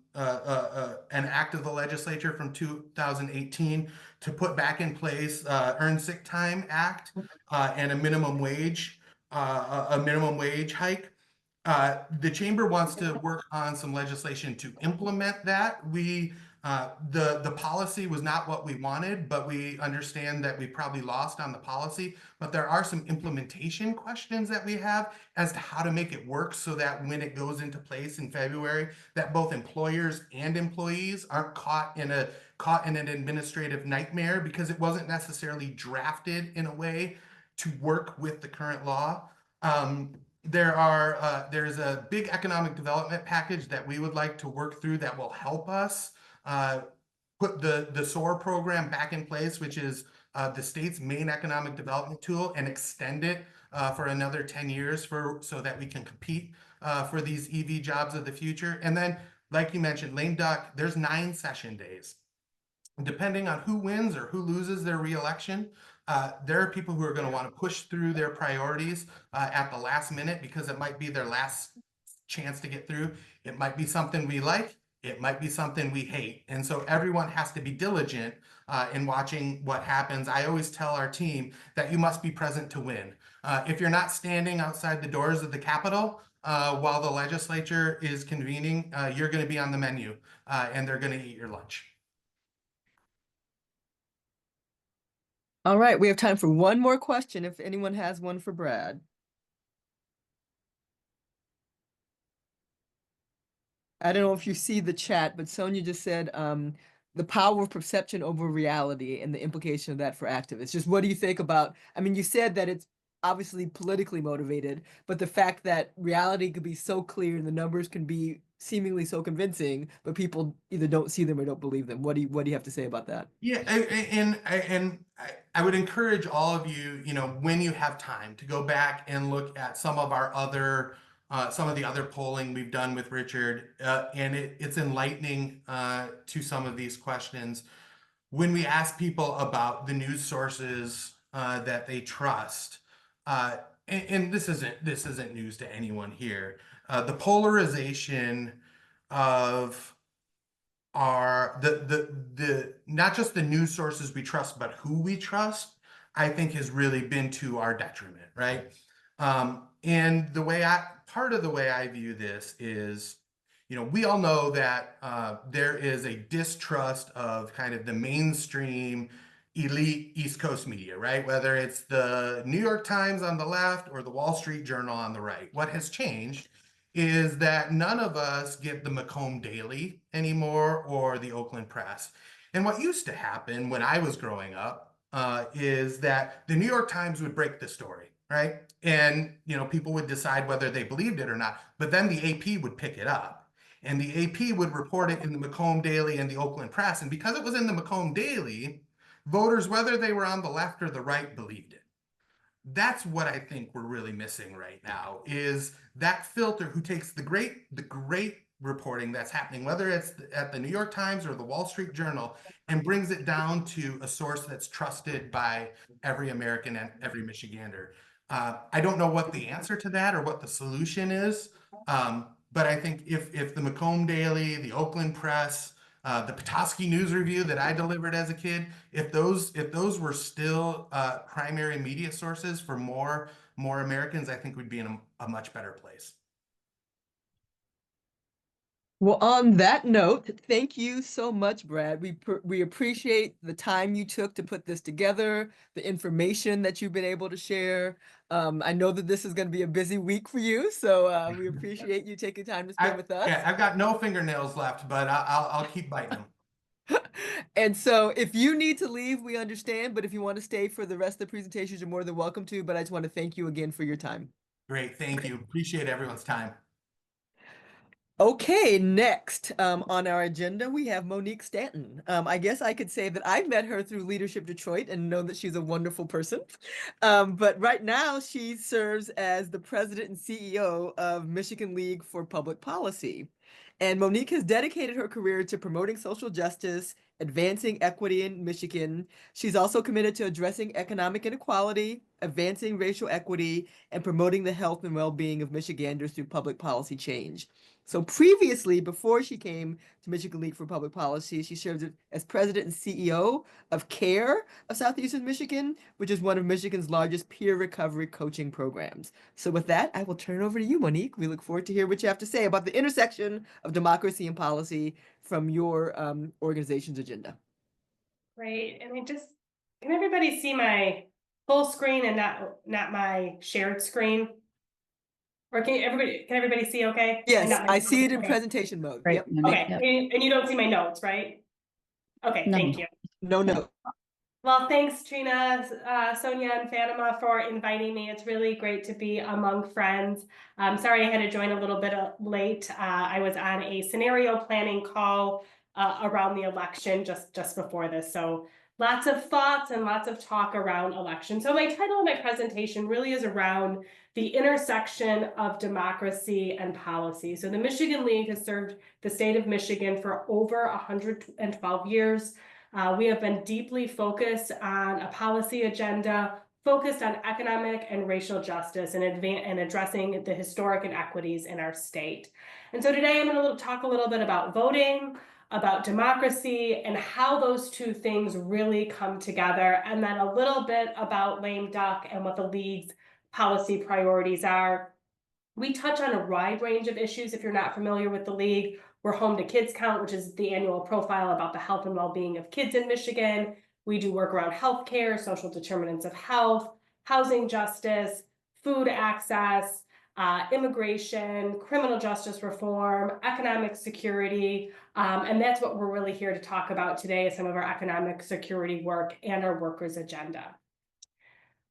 act of the legislature from 2018 to put back in place Earned Sick Time Act and a minimum wage hike. The chamber wants to work on some legislation to implement that. The policy was not what we wanted, but we understand that we probably lost on the policy. But there are some implementation questions that we have as to how to make it work so that when it goes into place in February, that both employers and employees aren't caught in an administrative nightmare because it wasn't necessarily drafted in a way to work with the current law. There's a big economic development package that we would like to work through that will help us put the SOAR program back in place, which is the state's main economic development tool, and extend it for another 10 years so that we can compete for these EV jobs of the future. And then, like you mentioned, lame duck, there's 9 session days. Depending on who wins or who loses their reelection, there are people who are going to want to push through their priorities at the last minute because it might be their last chance to get through. It might be something we like. It might be something we hate. And so everyone has to be diligent in watching what happens. I always tell our team that you must be present to win. If you're not standing outside the doors of the Capitol while the legislature is convening, you're going to be on the menu and they're going to eat your lunch. All right, we have time for one more question if anyone has one for Brad. I don't know if you see the chat, but Sonia just said the power of perception over reality and the implication of that for activists. Just what do you think about, I mean, you said that it's obviously politically motivated, but the fact that reality could be so clear and the numbers can be seemingly so convincing, but people either don't see them or don't believe them. What do you have to say about that? Yeah, and I would encourage all of you, when you have time, to go back and look at some of our other some of the other polling we've done with Richard, and it's enlightening to some of these questions. When we ask people about the news sources that they trust, and this isn't news to anyone here, the polarization of the not just the news sources we trust, but who we trust, I think has really been to our detriment, right? And part of the way I view this is, we all know that there is a distrust of kind of the mainstream elite East Coast media, right? Whether it's the New York Times on the left or the Wall Street Journal on the right. What has changed is that none of us get the Macomb Daily anymore or the Oakland Press. And what used to happen when I was growing up is that the New York Times would break the story, right? And, people would decide whether they believed it or not, but then the AP would pick it up. And the AP would report it in the Macomb Daily and the Oakland Press. And because it was in the Macomb Daily, voters, whether they were on the left or the right, believed it. That's what I think we're really missing right now, is that filter who takes the great reporting that's happening, whether it's at the New York Times or the Wall Street Journal, and brings it down to a source that's trusted by every American and every Michigander. I don't know what the answer to that or what the solution is, but I think if the Macomb Daily, the Oakland Press, the Petoskey News Review that I delivered as a kid, if those were still primary media sources for more Americans, I think we'd be in a much better place. Well, on that note, thank you so much, Brad. We appreciate the time you took to put this together, the information that you've been able to share. I know that this is going to be a busy week for you, so we appreciate you taking time to spend with us. Yeah, I've got no fingernails left, but I'll keep biting them. And so if you need to leave, we understand, but if you want to stay for the rest of the presentations, you're more than welcome to, but I just want to thank you again for your time. Great, thank you. Appreciate everyone's time. Okay, next on our agenda, we have Monique Stanton. I guess I could say that I've met her through Leadership Detroit and know that she's a wonderful person. But right now, she serves as the president and CEO of Michigan League for Public Policy. And Monique has dedicated her career to promoting social justice, advancing equity in Michigan. She's also committed to addressing economic inequality, advancing racial equity, and promoting the health and well-being of Michiganders through public policy change. So previously, before she came to Michigan League for Public Policy, she served as president and CEO of CARE of Southeastern Michigan, which is one of Michigan's largest peer recovery coaching programs. So with that, I will turn it over to you, Monique. We look forward to hear what you have to say about the intersection of democracy and policy from your organization's agenda. Great. And can everybody see my full screen and not my shared screen? Or can everybody see okay? Yes, I see it in okay. presentation mode. Right, Yep. Monique, Okay, yep. and you don't see my notes, right? Okay, No. thank you. No, no. Well, thanks, Trina, Sonia, and Fatima for inviting me. It's really great to be among friends. Sorry I had to join a little bit late. I was on a scenario planning call around the election just before this. So lots of thoughts and lots of talk around election. So my title of my presentation really is around the intersection of democracy and policy. So the Michigan League has served the state of Michigan for over 112 years. We have been deeply focused on a policy agenda focused on economic and racial justice and addressing the historic inequities in our state. And so today I'm going to talk a little bit about voting, about democracy, and how those two things really come together, and then a little bit about lame duck and what the League's policy priorities are. We touch on a wide range of issues. If you're not familiar with the League, we're home to Kids Count, which is the annual profile about the health and well-being of kids in Michigan. We do work around healthcare, social determinants of health, housing justice, food access, immigration, criminal justice reform, economic security, and that's what we're really here to talk about today, is some of our economic security work and our workers' agenda.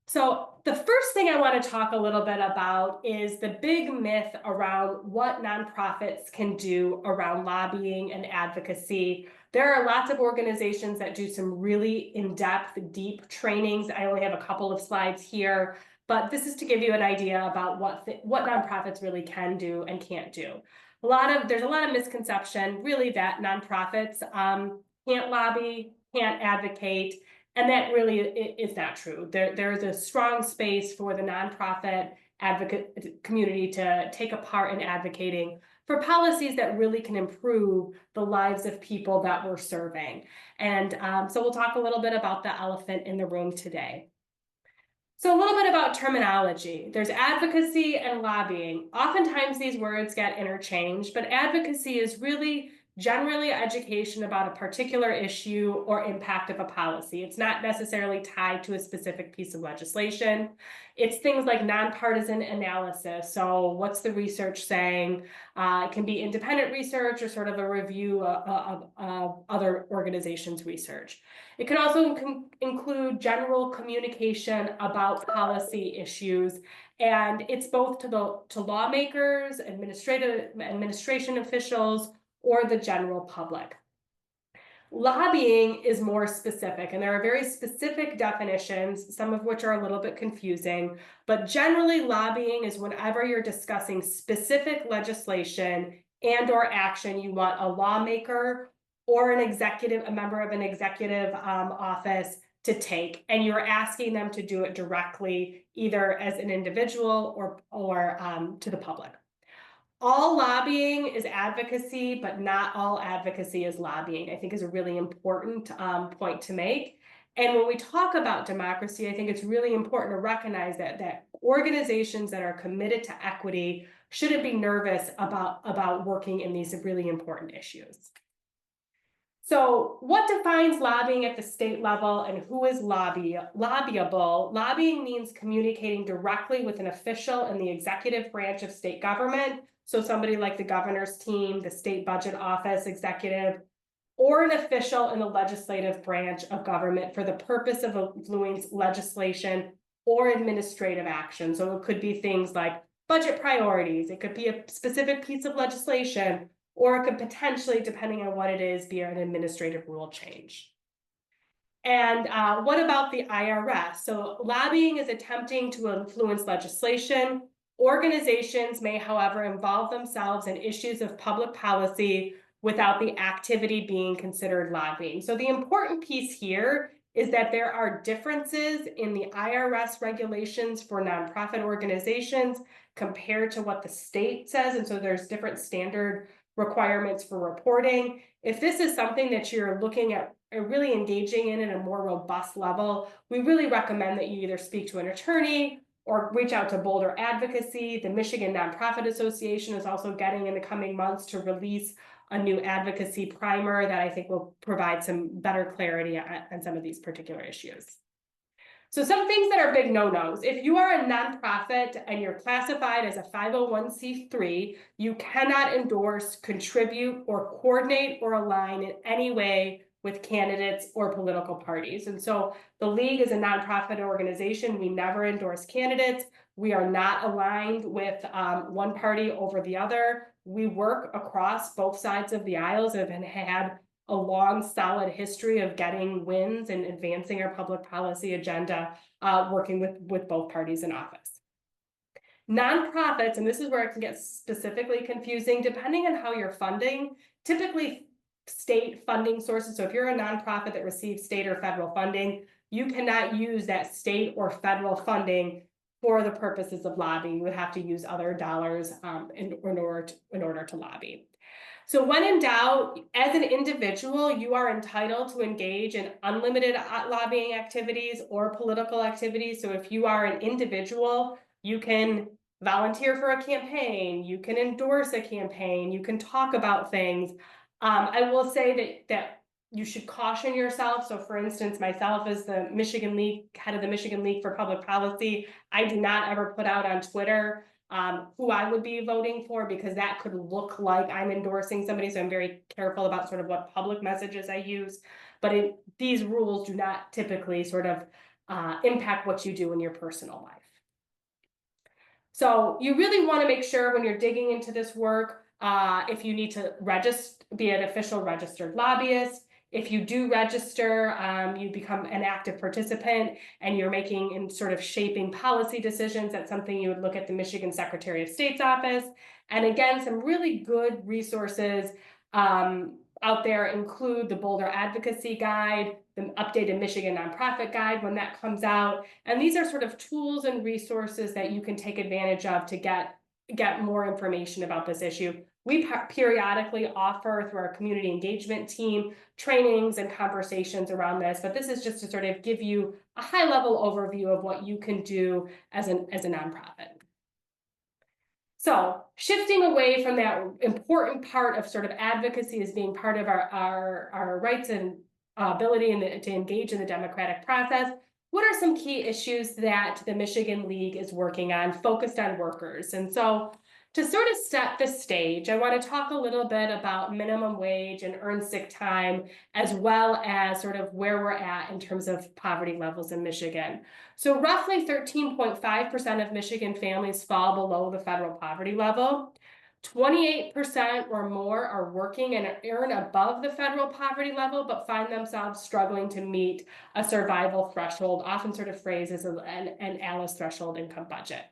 So the first thing I want to talk a little bit about is the big myth around what nonprofits can do around lobbying and advocacy. There are lots of organizations that do some really in-depth, deep trainings. I only have a couple of slides here but this is to give you an idea about what nonprofits really can do and can't do. There's a lot of misconception really that nonprofits can't lobby, can't advocate, and that really is not true. There's a strong space for the nonprofit advocate community to take a part in advocating for policies that really can improve the lives of people that we're serving. And so we'll talk a little bit about the elephant in the room today. So a little bit about terminology. There's advocacy and lobbying. Oftentimes these words get interchanged, but advocacy is really generally education about a particular issue or impact of a policy. It's not necessarily tied to a specific piece of legislation. It's things like nonpartisan analysis. So what's the research saying? It can be independent research or sort of a review of other organizations' research. It can also include general communication about policy issues, and it's both to lawmakers, administration officials, or the general public. Lobbying is more specific, and there are very specific definitions, some of which are a little bit confusing, but generally lobbying is whenever you're discussing specific legislation and or action you want a lawmaker or a member of an executive office to take, and you're asking them to do it directly, either as an individual or to the public. All lobbying is advocacy, but not all advocacy is lobbying, I think is a really important point to make. And when we talk about democracy, I think it's really important to recognize that organizations that are committed to equity shouldn't be nervous about working in these really important issues. So what defines lobbying at the state level and who is lobbyable? Lobbying means communicating directly with an official in the executive branch of state government. So somebody like the governor's team, the state budget office executive, or an official in the legislative branch of government for the purpose of influencing legislation or administrative action. So it could be things like budget priorities. It could be a specific piece of legislation, or it could potentially, depending on what it is, be an administrative rule change. And what about the IRS? So lobbying is attempting to influence legislation. Organizations may, however, involve themselves in issues of public policy without the activity being considered lobbying. So the important piece here is that there are differences in the IRS regulations for nonprofit organizations compared to what the state says. And so there's different standard requirements for reporting. If this is something that you're looking at really engaging in at a more robust level, we really recommend that you either speak to an attorney or reach out to Boulder Advocacy. The Michigan Nonprofit Association is also getting in the coming months to release a new advocacy primer that I think will provide some better clarity on some of these particular issues. So some things that are big no-nos. If you are a nonprofit and you're classified as a 501c3, you cannot endorse, contribute, or coordinate or align in any way with candidates or political parties. And so the League is a nonprofit organization. We never endorse candidates. We are not aligned with one party over the other. We work across both sides of the aisles and have had a long, solid history of getting wins and advancing our public policy agenda, working with both parties in office. Nonprofits, and this is where it can get specifically confusing, depending on how you're funding, typically state funding sources. So if you're a nonprofit that receives state or federal funding, you cannot use that state or federal funding for the purposes of lobbying. You would have to use other dollars in order to lobby. So when in doubt, as an individual, you are entitled to engage in unlimited lobbying activities or political activities. So if you are an individual, you can volunteer for a campaign, you can endorse a campaign, you can talk about things. I will say that you should caution yourself. So for instance, myself as the Michigan League, head of the Michigan League for Public Policy, I do not ever put out on Twitter who I would be voting for, because that could look like I'm endorsing somebody. So I'm very careful about sort of what public messages I use. But these rules do not typically sort of impact what you do in your personal life. So you really want to make sure when you're digging into this work, if you need to be an official registered lobbyist, If you do register, you become an active participant and you're making and sort of shaping policy decisions. That's something you would look at the Michigan Secretary of State's office. And again, some really good resources out there include the Boulder Advocacy Guide, the updated Michigan Nonprofit Guide when that comes out. And these are sort of tools and resources that you can take advantage of to get more information about this issue. We periodically offer through our community engagement team trainings and conversations around this, but this is just to sort of give you a high-level overview of what you can do as a nonprofit. So shifting away from that important part of sort of advocacy as being part of our rights and ability to engage in the democratic process, what are some key issues that the Michigan League is working on focused on workers? And so to sort of set the stage, I want to talk a little bit about minimum wage and earned sick time, as well as sort of where we're at in terms of poverty levels in Michigan. So roughly 13.5% of Michigan families fall below the federal poverty level. 28% or more are working and earn above the federal poverty level, but find themselves struggling to meet a survival threshold, often sort of phrased as an Alice threshold income budget.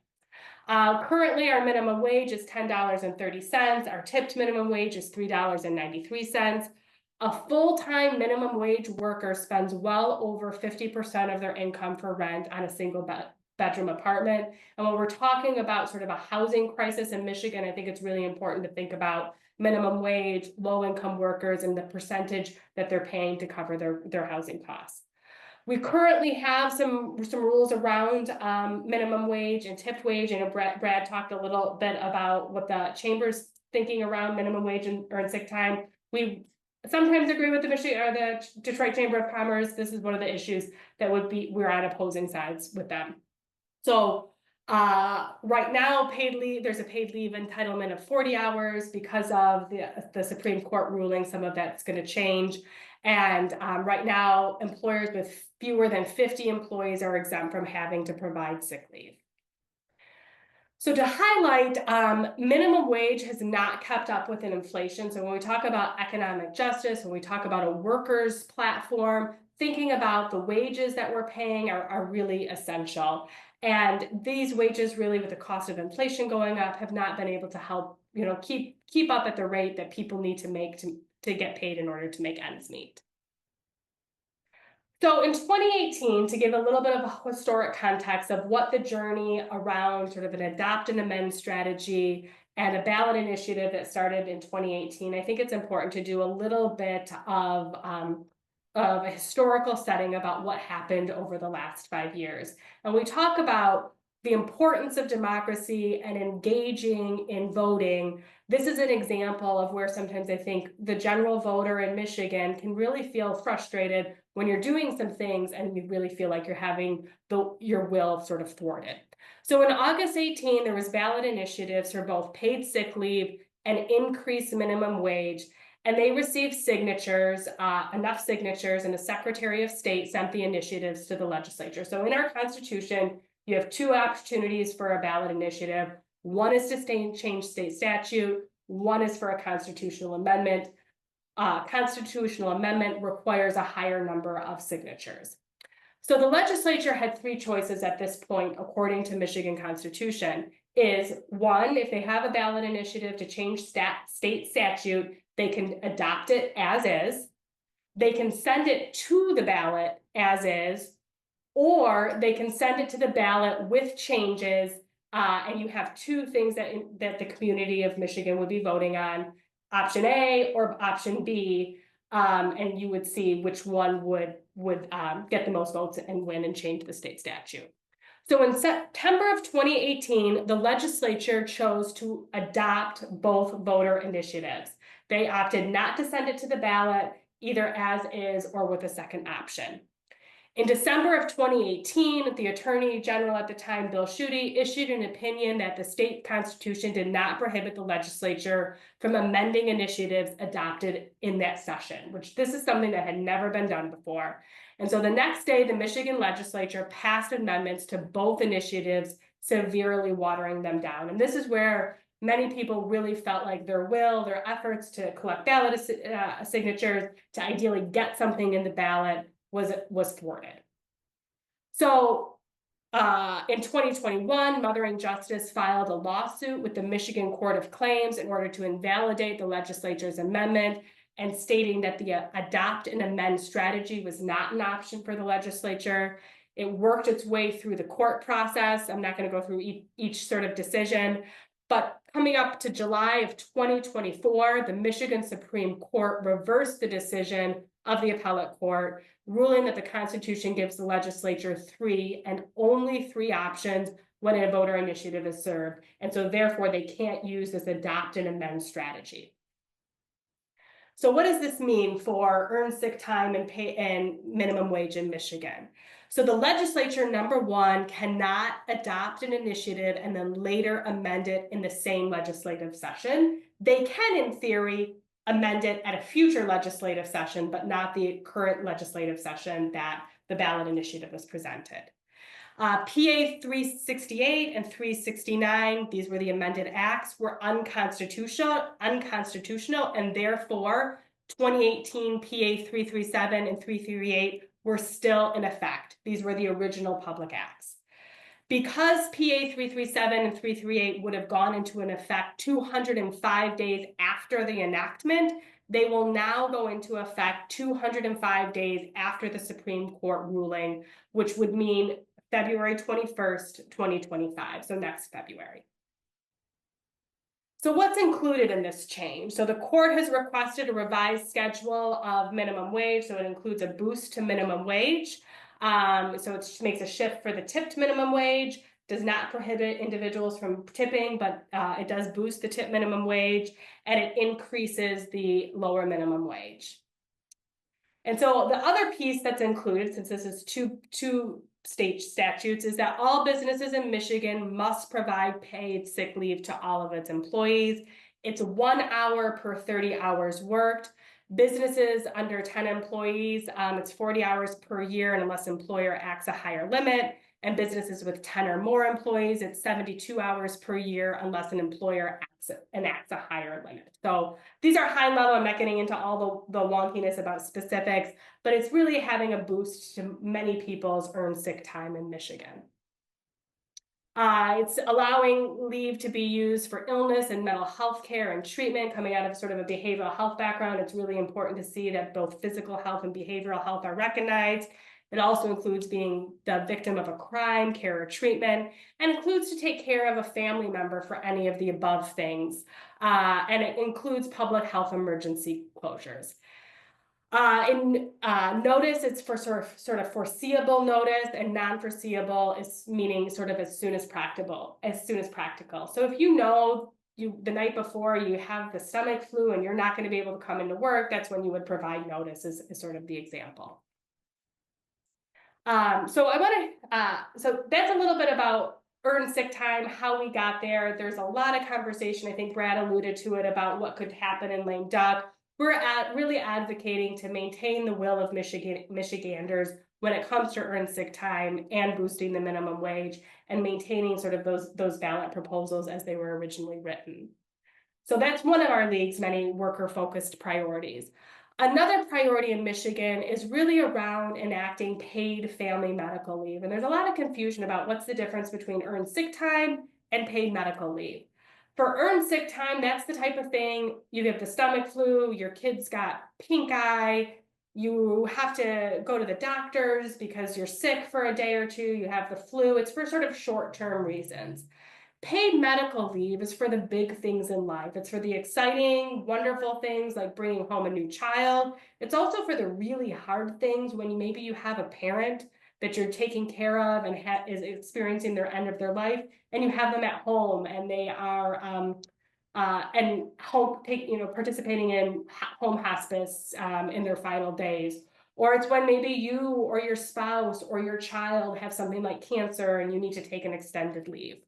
Currently, our minimum wage is $10.30. Our tipped minimum wage is $3.93. A full-time minimum wage worker spends well over 50% of their income for rent on a single bedroom apartment. And when we're talking about sort of a housing crisis in Michigan, I think it's really important to think about minimum wage, low-income workers, and the percentage that they're paying to cover their housing costs. We currently have some rules around minimum wage and tipped wage. And Brad talked a little bit about what the chamber's thinking around minimum wage and earned sick time. We sometimes agree with the Detroit Chamber of Commerce. This is one of the issues that we're on opposing sides with them. So right now, paid leave, there's a paid leave entitlement of 40 hours because of the Supreme Court ruling. Some of that's going to change. And right now, employers with fewer than 50 employees are exempt from having to provide sick leave. So to highlight, minimum wage has not kept up with inflation. So when we talk about economic justice, when we talk about a workers' platform, thinking about the wages that we're paying are really essential. And these wages, really, with the cost of inflation going up, have not been able to help, keep up at the rate that people need to make to get paid in order to make ends meet. So in 2018, to give a little bit of a historic context of what the journey around sort of an adopt and amend strategy and a ballot initiative that started in 2018, I think it's important to do a little bit of a historical setting about what happened over the last 5 years. And we talk about the importance of democracy and engaging in voting. This is an example of where sometimes I think the general voter in Michigan can really feel frustrated when you're doing some things and you really feel like you're having your will sort of thwarted. So in August 18, there was ballot initiatives for both paid sick leave and increased minimum wage. And they received signatures, enough signatures, and the Secretary of State sent the initiatives to the legislature. So in our Constitution, you have two opportunities for a ballot initiative. One is to change state statute. One is for a constitutional amendment. Constitutional amendment requires a higher number of signatures. So the legislature had three choices at this point, according to Michigan Constitution, is one, if they have a ballot initiative to change state statute, they can adopt it as is. They can send it to the ballot as is, or they can send it to the ballot with changes. And you have two things that the community of Michigan would be voting on, option A or option B. And you would see which one would get the most votes and win and change the state statute. So in September of 2018, the legislature chose to adopt both voter initiatives. They opted not to send it to the ballot, either as is or with a second option. In December of 2018, the Attorney General at the time, Bill Schuette, issued an opinion that the state constitution did not prohibit the legislature from amending initiatives adopted in that session, which this is something that had never been done before. And so the next day, the Michigan legislature passed amendments to both initiatives, severely watering them down. And this is where many people really felt like their efforts to collect ballot signatures to ideally get something in the ballot was thwarted. So in 2021, Mothering Justice filed a lawsuit with the Michigan Court of Claims in order to invalidate the legislature's amendment and stating that the adopt and amend strategy was not an option for the legislature. It worked its way through the court process. I'm not going to go through each sort of decision, but coming up to July of 2024, the Michigan Supreme Court reversed the decision of the appellate court, ruling that the Constitution gives the legislature 3 and only 3 options when a voter initiative is served. And so therefore they can't use this adopt and amend strategy. So what does this mean for earned sick time and pay and minimum wage in Michigan? So the legislature, number one, cannot adopt an initiative and then later amend it in the same legislative session. They can, in theory, amend it at a future legislative session, but not the current legislative session that the ballot initiative was presented. PA 368 and 369, these were the amended acts, were unconstitutional, and therefore 2018 PA 337 and 338 were still in effect. These were the original public acts. Because PA 337 and 338 would have gone into an effect 205 days after the enactment, they will now go into effect 205 days after the Supreme Court ruling, which would mean February 21st, 2025, so next February. So what's included in this change? So the court has requested a revised schedule of minimum wage, so it includes a boost to minimum wage. So it makes a shift for the tipped minimum wage, does not prohibit individuals from tipping, but it does boost the tip minimum wage, and it increases the lower minimum wage. And so the other piece that's included, since this is two state statutes, is that all businesses in Michigan must provide paid sick leave to all of its employees. It's 1 hour per 30 hours worked. Businesses under 10 employees, it's 40 hours per year, and unless employer acts a higher limit. And businesses with 10 or more employees, it's 72 hours per year unless an employer enacts a higher limit. So these are high level. I'm not getting into all the wonkiness about specifics, but it's really having a boost to many people's earned sick time in Michigan. It's allowing leave to be used for illness and mental health care and treatment. Coming out of sort of a behavioral health background, it's really important to see that both physical health and behavioral health are recognized. It also includes being the victim of a crime, care or treatment, and includes to take care of a family member for any of the above things. And it includes public health emergency closures. Notice, it's for sort of foreseeable notice, and non-foreseeable is meaning sort of as soon as practical. So if you know the night before you have the stomach flu and you're not going to be able to come into work, that's when you would provide notice, is sort of the example. So that's a little bit about earned sick time, how we got there. There's a lot of conversation, I think Brad alluded to it, about what could happen in lame duck. We're really advocating to maintain the will of Michiganders when it comes to earned sick time and boosting the minimum wage and maintaining sort of those ballot proposals as they were originally written. So that's one of our league's many worker-focused priorities. Another priority in Michigan is really around enacting paid family medical leave. And there's a lot of confusion about what's the difference between earned sick time and paid medical leave. For earned sick time, that's the type of thing, you get the stomach flu, your kid's got pink eye, you have to go to the doctors because you're sick for a day or two, you have the flu. It's for sort of short-term reasons. Paid medical leave is for the big things in life. It's for the exciting, wonderful things like bringing home a new child. It's also for the really hard things when maybe you have a parent that you're taking care of and is experiencing their end of their life, and you have them at home and they are participating in home hospice in their final days. Or it's when maybe you or your spouse or your child have something like cancer and you need to take an extended leave.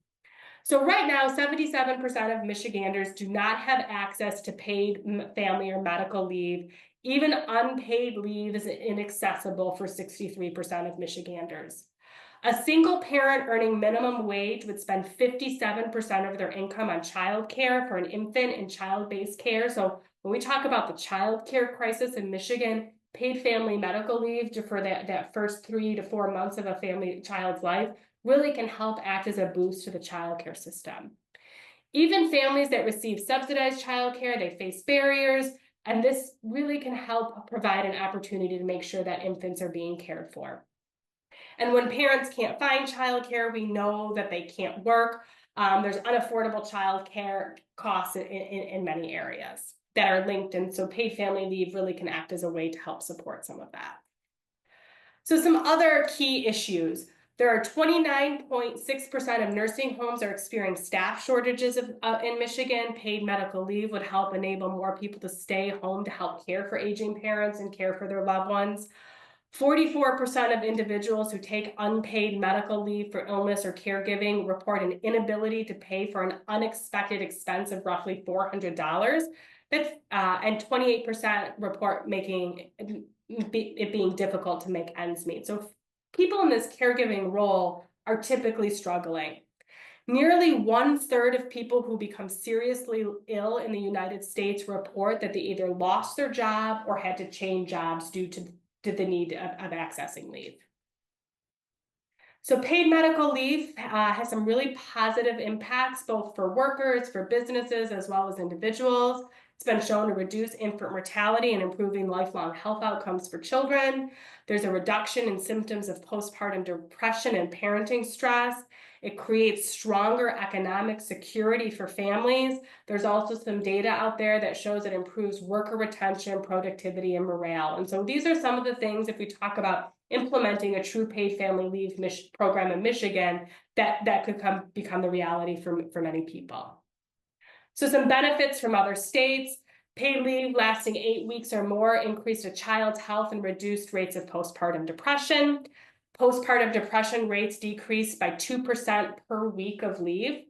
So right now, 77% of Michiganders do not have access to paid family or medical leave. Even unpaid leave is inaccessible for 63% of Michiganders. A single parent earning minimum wage would spend 57% of their income on childcare for an infant and child-based care. So when we talk about the childcare crisis in Michigan, paid family medical leave for that first 3 to 4 months of a child's life really can help act as a boost to the childcare system. Even families that receive subsidized childcare, they face barriers, and this really can help provide an opportunity to make sure that infants are being cared for. And when parents can't find childcare, we know that they can't work. There's unaffordable childcare costs in many areas that are linked, and so paid family leave really can act as a way to help support some of that. So some other key issues. There are 29.6% of nursing homes are experiencing staff shortages in Michigan. Paid medical leave would help enable more people to stay home to help care for aging parents and care for their loved ones. 44% of individuals who take unpaid medical leave for illness or caregiving report an inability to pay for an unexpected expense of roughly $400. And 28% report making it being difficult to make ends meet. So people in this caregiving role are typically struggling. Nearly 1/3 of people who become seriously ill in the United States report that they either lost their job or had to change jobs due to the need of accessing leave. So paid medical leave has some really positive impacts, both for workers, for businesses, as well as individuals. It's been shown to reduce infant mortality and improving lifelong health outcomes for children. There's a reduction in symptoms of postpartum depression and parenting stress. It creates stronger economic security for families. There's also some data out there that shows it improves worker retention, productivity, and morale. And so these are some of the things, if we talk about implementing a true paid family leave program in Michigan, that could become the reality for many people. So some benefits from other states: paid leave lasting 8 weeks or more increased a child's health and reduced rates of postpartum depression. Postpartum depression rates decreased by 2% per week of leave.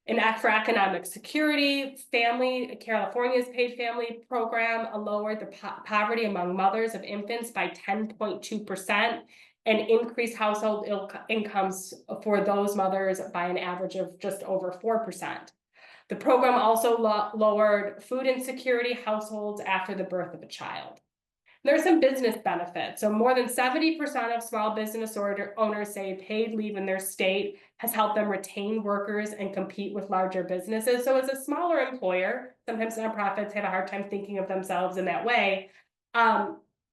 And for economic security, California's paid family program lowered the poverty among mothers of infants by 10.2% and increased household incomes for those mothers by an average of just over 4%. The program also lowered food insecurity households after the birth of a child. There are some business benefits. So more than 70% of small business owners say paid leave in their state has helped them retain workers and compete with larger businesses. So as a smaller employer, sometimes nonprofits have a hard time thinking of themselves in that way.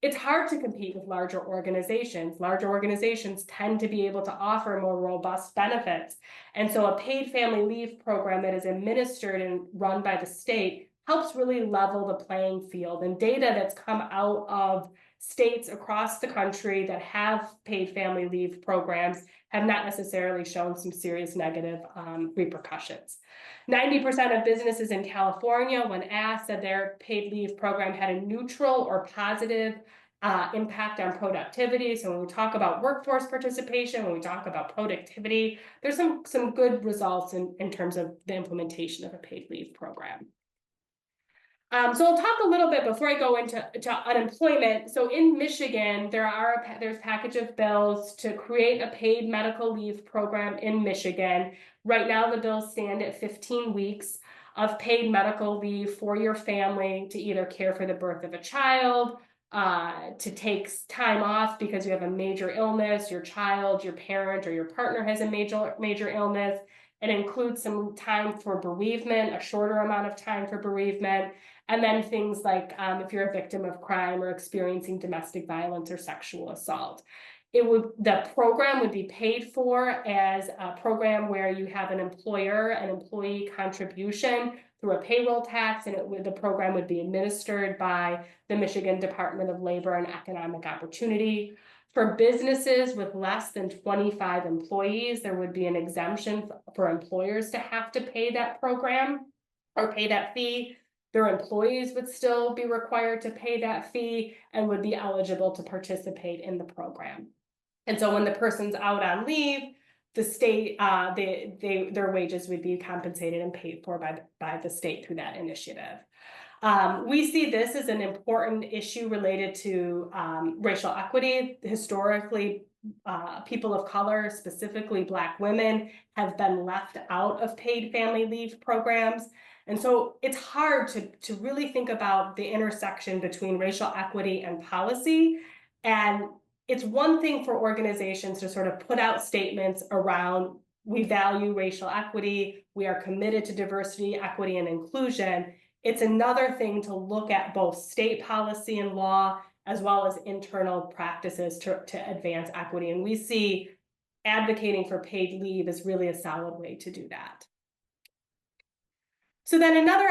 It's hard to compete with larger organizations. Larger organizations tend to be able to offer more robust benefits. And so a paid family leave program that is administered and run by the state helps really level the playing field. And data that's come out of states across the country that have paid family leave programs have not necessarily shown some serious negative repercussions. 90% of businesses in California, when asked, said their paid leave program had a neutral or positive impact on productivity. So when we talk about workforce participation, when we talk about productivity, there's some good results in terms of the implementation of a paid leave program. So I'll talk a little bit before I go into unemployment. So in Michigan, there's a package of bills to create a paid medical leave program in Michigan. Right now, the bills stand at 15 weeks of paid medical leave for your family to either care for the birth of a child, to take time off because you have a major illness, your child, your parent, or your partner has a major illness. It includes some time for bereavement, a shorter amount of time for bereavement, and then things like if you're a victim of crime or experiencing domestic violence or sexual assault. The program would be paid for as a program where you have an employee contribution through a payroll tax, and the program would be administered by the Michigan Department of Labor and Economic Opportunity. For businesses with less than 25 employees, there would be an exemption for employers to have to pay that program or pay that fee. Their employees would still be required to pay that fee and would be eligible to participate in the program. And so when the person's out on leave, the state, their wages would be compensated and paid for by the state through that initiative. We see this as an important issue related to racial equity. Historically, people of color, specifically Black women, have been left out of paid family leave programs. And so it's hard to really think about the intersection between racial equity and policy. And it's one thing for organizations to sort of put out statements around, we value racial equity, we are committed to diversity, equity, and inclusion. It's another thing to look at both state policy and law as well as internal practices to advance equity. And we see advocating for paid leave is really a solid way to do that. So then another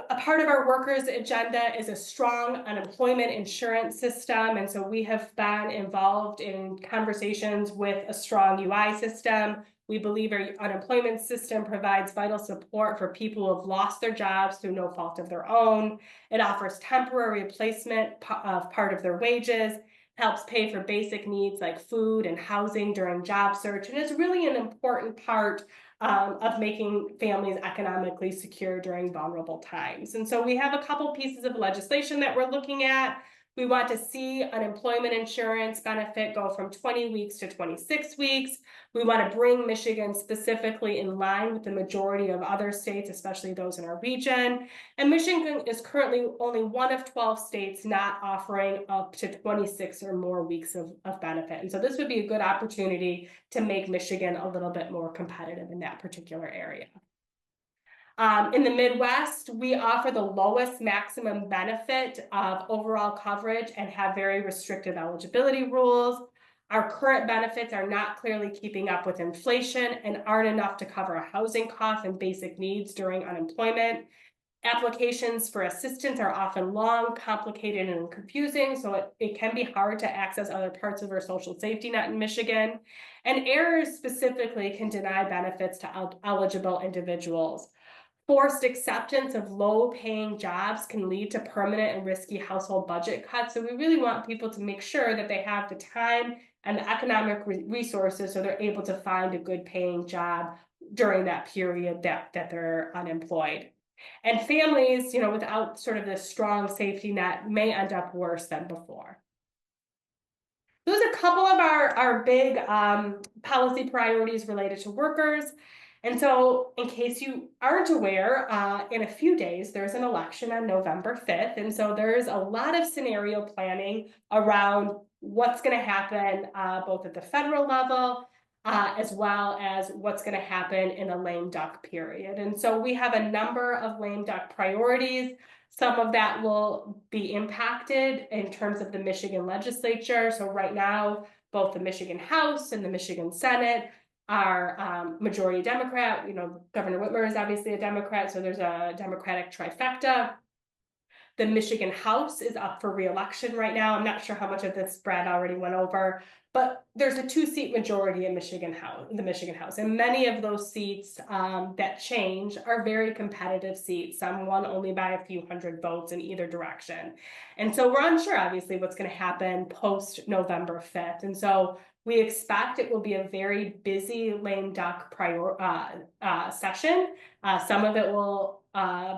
a part of our workers' agenda is a strong unemployment insurance system. And so we have been involved in conversations with a strong UI system. We believe our unemployment system provides vital support for people who have lost their jobs through no fault of their own. It offers temporary replacement of part of their wages, helps pay for basic needs like food and housing during job search, and is really an important part of making families economically secure during vulnerable times. And so we have a couple pieces of legislation that we're looking at. We want to see unemployment insurance benefit go from 20 weeks to 26 weeks. We want to bring Michigan specifically in line with the majority of other states, especially those in our region. And Michigan is currently only one of 12 states not offering up to 26 or more weeks of benefit. And so this would be a good opportunity to make Michigan a little bit more competitive in that particular area. In the Midwest, we offer the lowest maximum benefit of overall coverage and have very restrictive eligibility rules. Our current benefits are not clearly keeping up with inflation and aren't enough to cover housing costs and basic needs during unemployment. Applications for assistance are often long, complicated, and confusing, so it can be hard to access other parts of our social safety net in Michigan. And errors specifically can deny benefits to eligible individuals. Forced acceptance of low-paying jobs can lead to permanent and risky household budget cuts. So we really want people to make sure that they have the time and the economic resources so they're able to find a good-paying job during that period that they're unemployed. And families, without sort of this strong safety net may end up worse than before. Those are a couple of our big policy priorities related to workers. And so in case you aren't aware, in a few days, there's an election on November 5th. And so there's a lot of scenario planning around what's going to happen both at the federal level as well as what's going to happen in a lame duck period. And so we have a number of lame duck priorities. Some of that will be impacted in terms of the Michigan legislature. So right now, both the Michigan House and the Michigan Senate are majority Democrat. Governor Whitmer is obviously a Democrat, so there's a Democratic trifecta. The Michigan House is up for re-election right now. I'm not sure how much of this Brad already went over, but there's a 2-seat majority in the Michigan House. And many of those seats that change are very competitive seats, some won only by a few hundred votes in either direction. And so we're unsure, obviously, what's going to happen post November 5th. And so we expect it will be a very busy lame duck session. Some of it will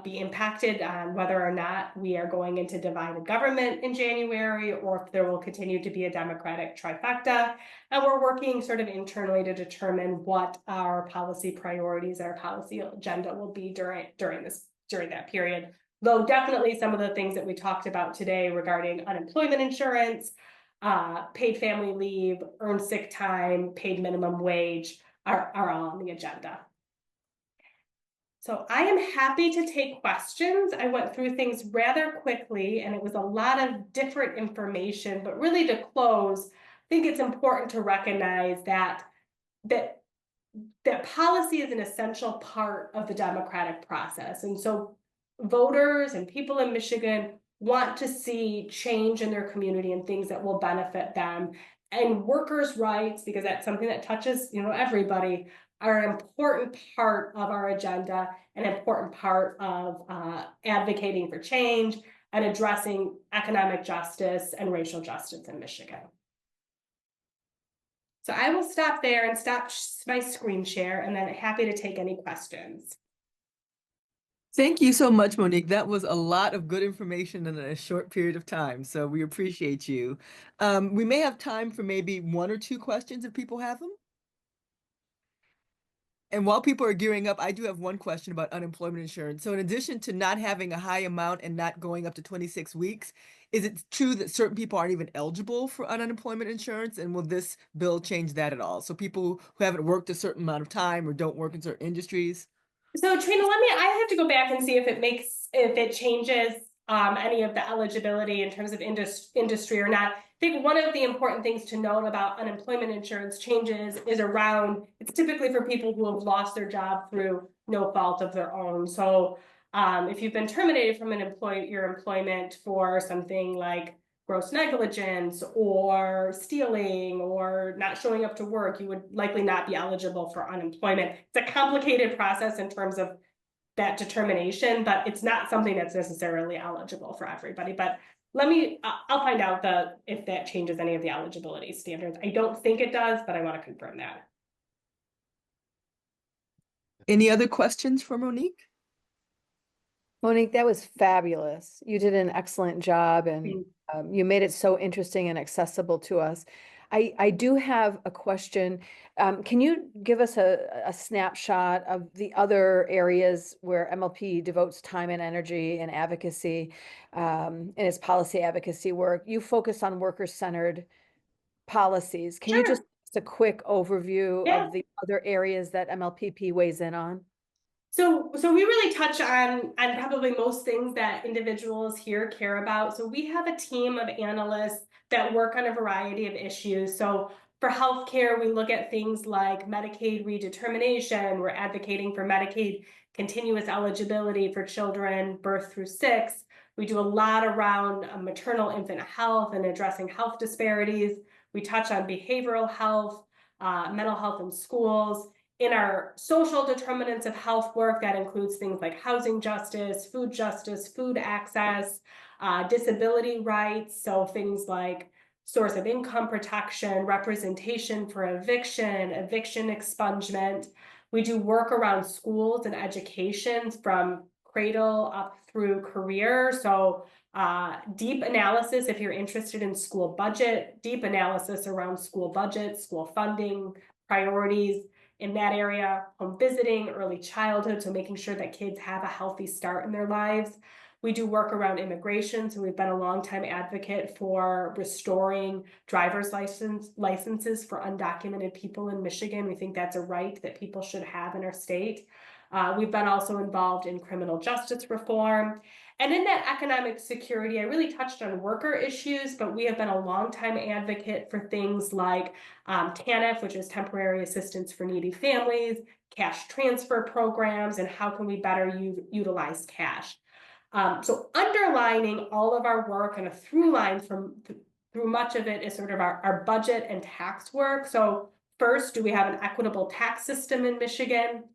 be impacted on whether or not we are going into divided government in January, or if there will continue to be a Democratic trifecta. And we're working sort of internally to determine what our policy priorities, our policy agenda will be during that period. Though definitely some of the things that we talked about today regarding unemployment insurance, paid family leave, earned sick time, paid minimum wage are all on the agenda. So I am happy to take questions. I went through things rather quickly and it was a lot of different information, but really to close, I think it's important to recognize that policy is an essential part of the democratic process. And so voters and people in Michigan want to see change in their community and things that will benefit them. And workers' rights, because that's something that touches everybody, are an important part of our agenda, an important part of advocating for change and addressing economic justice and racial justice in Michigan. So I will stop there and stop my screen share, and then happy to take any questions. Thank you so much, Monique. That was a lot of good information in a short period of time, so we appreciate you. We may have time for maybe one or two questions if people have them. And while people are gearing up, I do have one question about unemployment insurance. So in addition to not having a high amount and not going up to 26 weeks, is it true that certain people aren't even eligible for unemployment insurance? And will this bill change that at all? So people who haven't worked a certain amount of time or don't work in certain industries? So Trina, I have to go back and see if it changes any of the eligibility in terms of industry or not. I think one of the important things to note about unemployment insurance changes is around, it's typically for people who have lost their job through no fault of their own. So if you've been terminated from your employment for something like gross negligence or stealing or not showing up to work, you would likely not be eligible for unemployment. It's a complicated process in terms of that determination, but it's not something that's necessarily eligible for everybody. But I'll find out if that changes any of the eligibility standards. I don't think it does, but I want to confirm that. Any other questions for Monique? Monique, that was fabulous. You did an excellent job and you made it so interesting and accessible to us. I do have a question. Can you give us a snapshot of the other areas where MLP devotes time and energy and advocacy in its policy advocacy work? You focus on worker-centered policies. Can you Sure. just a quick overview Yeah. of the other areas that MLPP weighs in on? So we really touch on probably most things that individuals here care about. So we have a team of analysts that work on a variety of issues. So for healthcare, we look at things like Medicaid redetermination. We're advocating for Medicaid continuous eligibility for children birth through 6. We do a lot around maternal infant health and addressing health disparities. We touch on behavioral health, mental health in schools. In our social determinants of health work, that includes things like housing justice, food access, disability rights. So things like source of income protection, representation for eviction expungement. We do work around schools and education from cradle up through career. So deep analysis if you're interested in school budget, deep analysis around school budget, school funding, priorities in that area, home visiting, early childhood, so making sure that kids have a healthy start in their lives. We do work around immigration, so we've been a longtime advocate for restoring driver's licenses for undocumented people in Michigan. We think that's a right that people should have in our state. We've been also involved in criminal justice reform. And in that economic security, I really touched on worker issues, but we have been a longtime advocate for things like TANF, which is temporary assistance for needy families, cash transfer programs, and how can we better utilize cash. So underlining all of our work and a through line through much of it is sort of our budget and tax work. So first, do we have an equitable tax system in Michigan?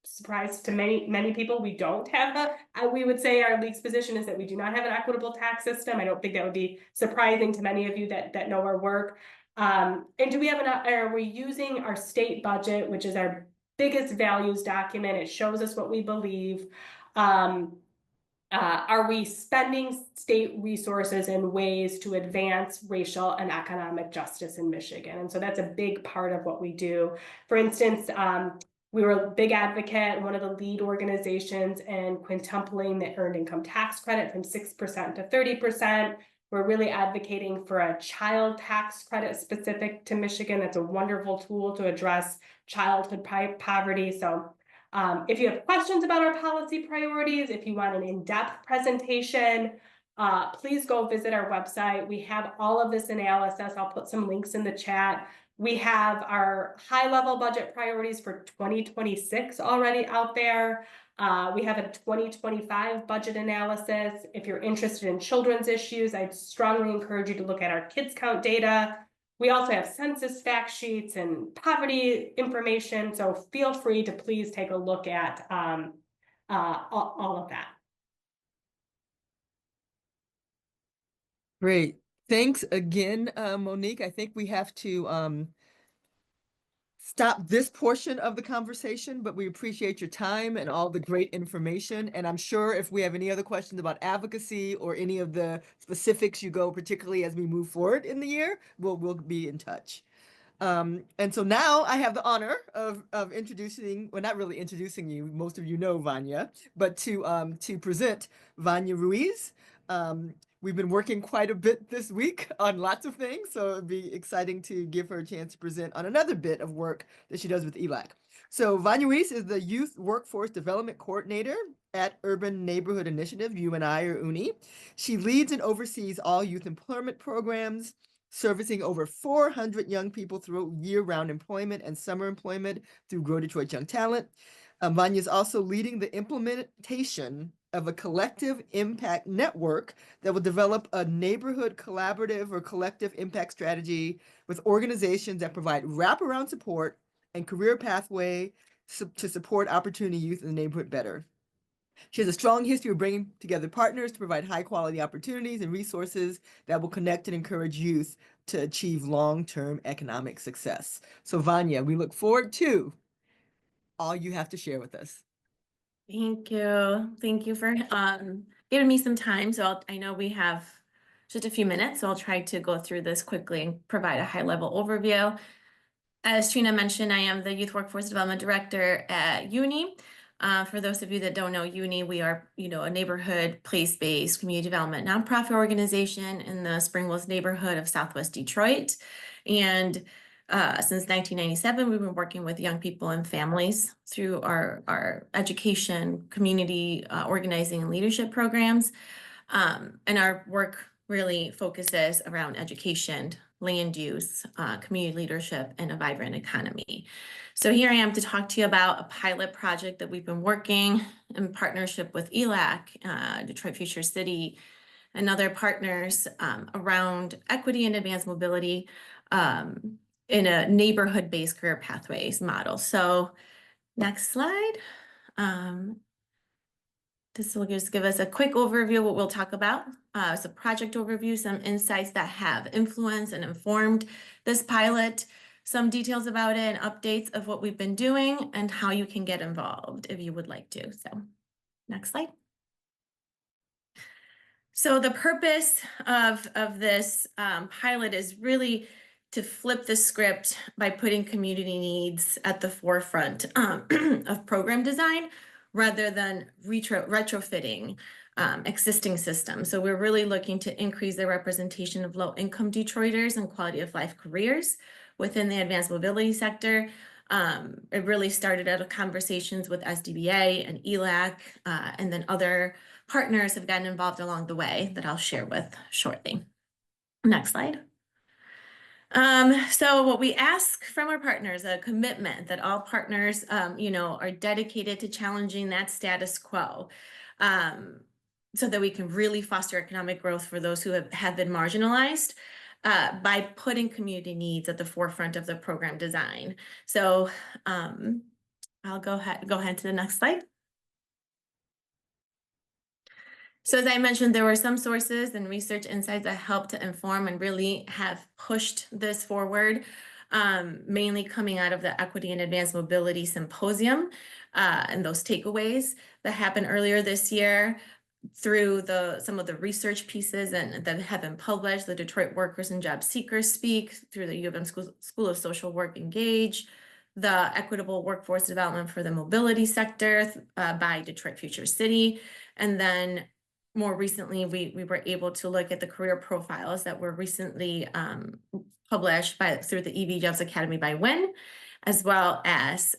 Surprise to many people, we don't have we would say our league's position is that we do not have an equitable tax system. I don't think that would be surprising to many of you that know our work. And do we have are we using our state budget, which is our biggest values document? It shows us what we believe. Are we spending state resources in ways to advance racial and economic justice in Michigan? And so that's a big part of what we do. For instance, we were a big advocate, one of the lead organizations in quintupling the earned income tax credit from 6% to 30%. We're really advocating for a child tax credit specific to Michigan. That's a wonderful tool to address childhood poverty. So if you have questions about our policy priorities, if you want an in-depth presentation, please go visit our website. We have all of this analysis. I'll put some links in the chat. We have our high-level budget priorities for 2026 already out there. We have a 2025 budget analysis. If you're interested in children's issues, I'd strongly encourage you to look at our kids count data. We also have census fact sheets and poverty information, so feel free to please take a look at all of that. Great. Thanks again, Monique. I think we have to stop this portion of the conversation, but we appreciate your time and all the great information. And I'm sure if we have any other questions about advocacy or any of the specifics you go, particularly as we move forward in the year, we'll be in touch. And so now I have the honor of introducing, well, not really introducing you, most of you know Vanya, but to present Vanya Ruiz. We've been working quite a bit this week on lots of things, so it'd be exciting to give her a chance to present on another bit of work that she does with EELAC. So Vanya Ruiz is the Youth Workforce Development Coordinator at Urban Neighborhood Initiative, UNI or UNI. She leads and oversees all youth employment programs, servicing over 400 young people through year-round employment and summer employment through Grow Detroit Young Talent. Vanya is also leading the implementation of a collective impact network that will develop a neighborhood collaborative or collective impact strategy with organizations that provide wraparound support and career pathway to support opportunity youth in the neighborhood better. She has a strong history of bringing together partners to provide high-quality opportunities and resources that will connect and encourage youth to achieve long-term economic success. So Vanya, we look forward to all you have to share with us. Thank you. Thank you for giving me some time. So I know we have just a few minutes, so I'll try to go through this quickly and provide a high-level overview. As Trina mentioned, I am the Youth Workforce Development Director at UNI. For those of you that don't know UNI, we are, a neighborhood place-based community development nonprofit organization in the Springwells neighborhood of Southwest Detroit. And since 1997, we've been working with young people and families through our education, community organizing, and leadership programs. And our work really focuses around education, land use, community leadership, and a vibrant economy. So here I am to talk to you about a pilot project that we've been working in partnership with EELAC, Detroit Future City, and other partners around equity and advanced mobility in a neighborhood-based career pathways model. So next slide. This will just give us a quick overview of what we'll talk about. It's a project overview, some insights that have influenced and informed this pilot, some details about it, and updates of what we've been doing and how you can get involved if you would like to. So next slide. So the purpose of this pilot is really to flip the script by putting community needs at the forefront of program design rather than retrofitting existing systems. So we're really looking to increase the representation of low-income Detroiters and quality of life careers within the advanced mobility sector. It really started out of conversations with SDBA and EELAC, and then other partners have gotten involved along the way that I'll share with shortly. Next slide. So what we ask from our partners, a commitment that all partners, are dedicated to challenging that status quo, so that we can really foster economic growth for those who have been marginalized by putting community needs at the forefront of the program design. So I'll go ahead to the next slide. So as I mentioned, there were some sources and research insights that helped to inform and really have pushed this forward, mainly coming out of the Equity and Advanced Mobility Symposium and those takeaways that happened earlier this year through some of the research pieces and that have been published. The Detroit Workers and Job Seekers Speak, through the U of M School of Social Work Engage, the Equitable Workforce Development for the Mobility Sector by Detroit Future City, and then more recently, we were able to look at the career profiles that were recently published through the EV Jobs Academy by WIN, as well as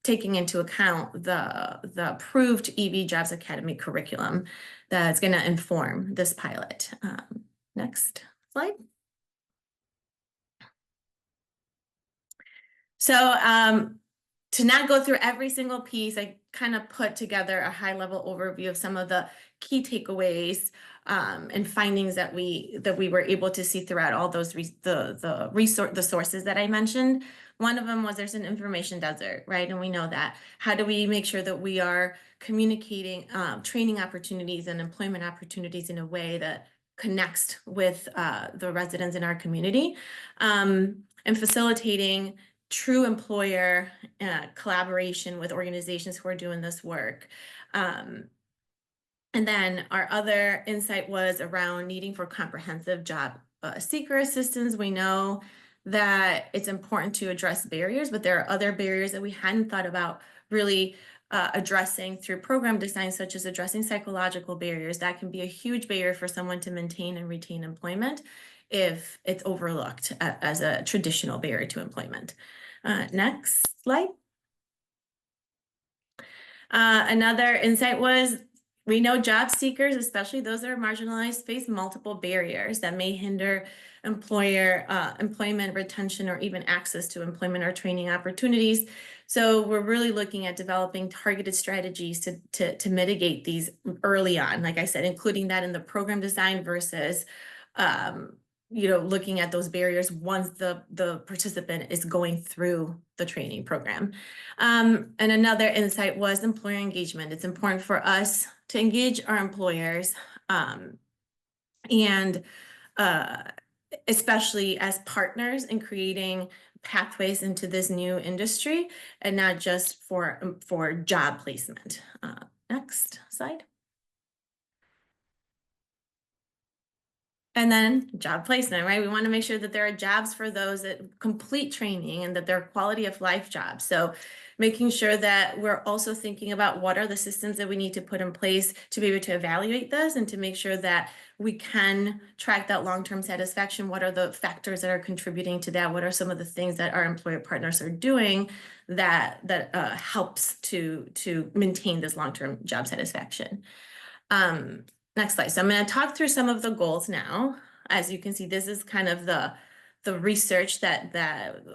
taking into account the approved EV Jobs Academy curriculum that's going to inform this pilot. Next slide. So to not go through every single piece, I kind of put together a high-level overview of some of the key takeaways and findings that we were able to see throughout all those the sources that I mentioned. One of them was there's an information desert, right? And we know that. How do we make sure that we are communicating training opportunities and employment opportunities in a way that connects with the residents in our community, and facilitating true employer collaboration with organizations who are doing this work. And then our other insight was around needing for comprehensive job seeker assistance. We know that it's important to address barriers, but there are other barriers that we hadn't thought about really addressing through program design, such as addressing psychological barriers. That can be a huge barrier for someone to maintain and retain employment if it's overlooked as a traditional barrier to employment. Next slide. Another insight was, we know job seekers, especially those that are marginalized, face multiple barriers that may hinder employment retention or even access to employment or training opportunities. So we're really looking at developing targeted strategies to mitigate these early on, like I said, including that in the program design versus looking at those barriers once the participant is going through the training program. And another insight was employer engagement. It's important for us to engage our employers and especially as partners in creating pathways into this new industry and not just for job placement. Next slide. And then job placement, right? We want to make sure that there are jobs for those that complete training and that they're quality of life jobs. So making sure that we're also thinking about what are the systems that we need to put in place to be able to evaluate this and to make sure that we can track that long-term satisfaction. What are the factors that are contributing to that? What are some of the things that our employer partners are doing that helps to maintain this long-term job satisfaction? Next slide. So I'm going to talk through some of the goals now. As you can see, this is kind of the research that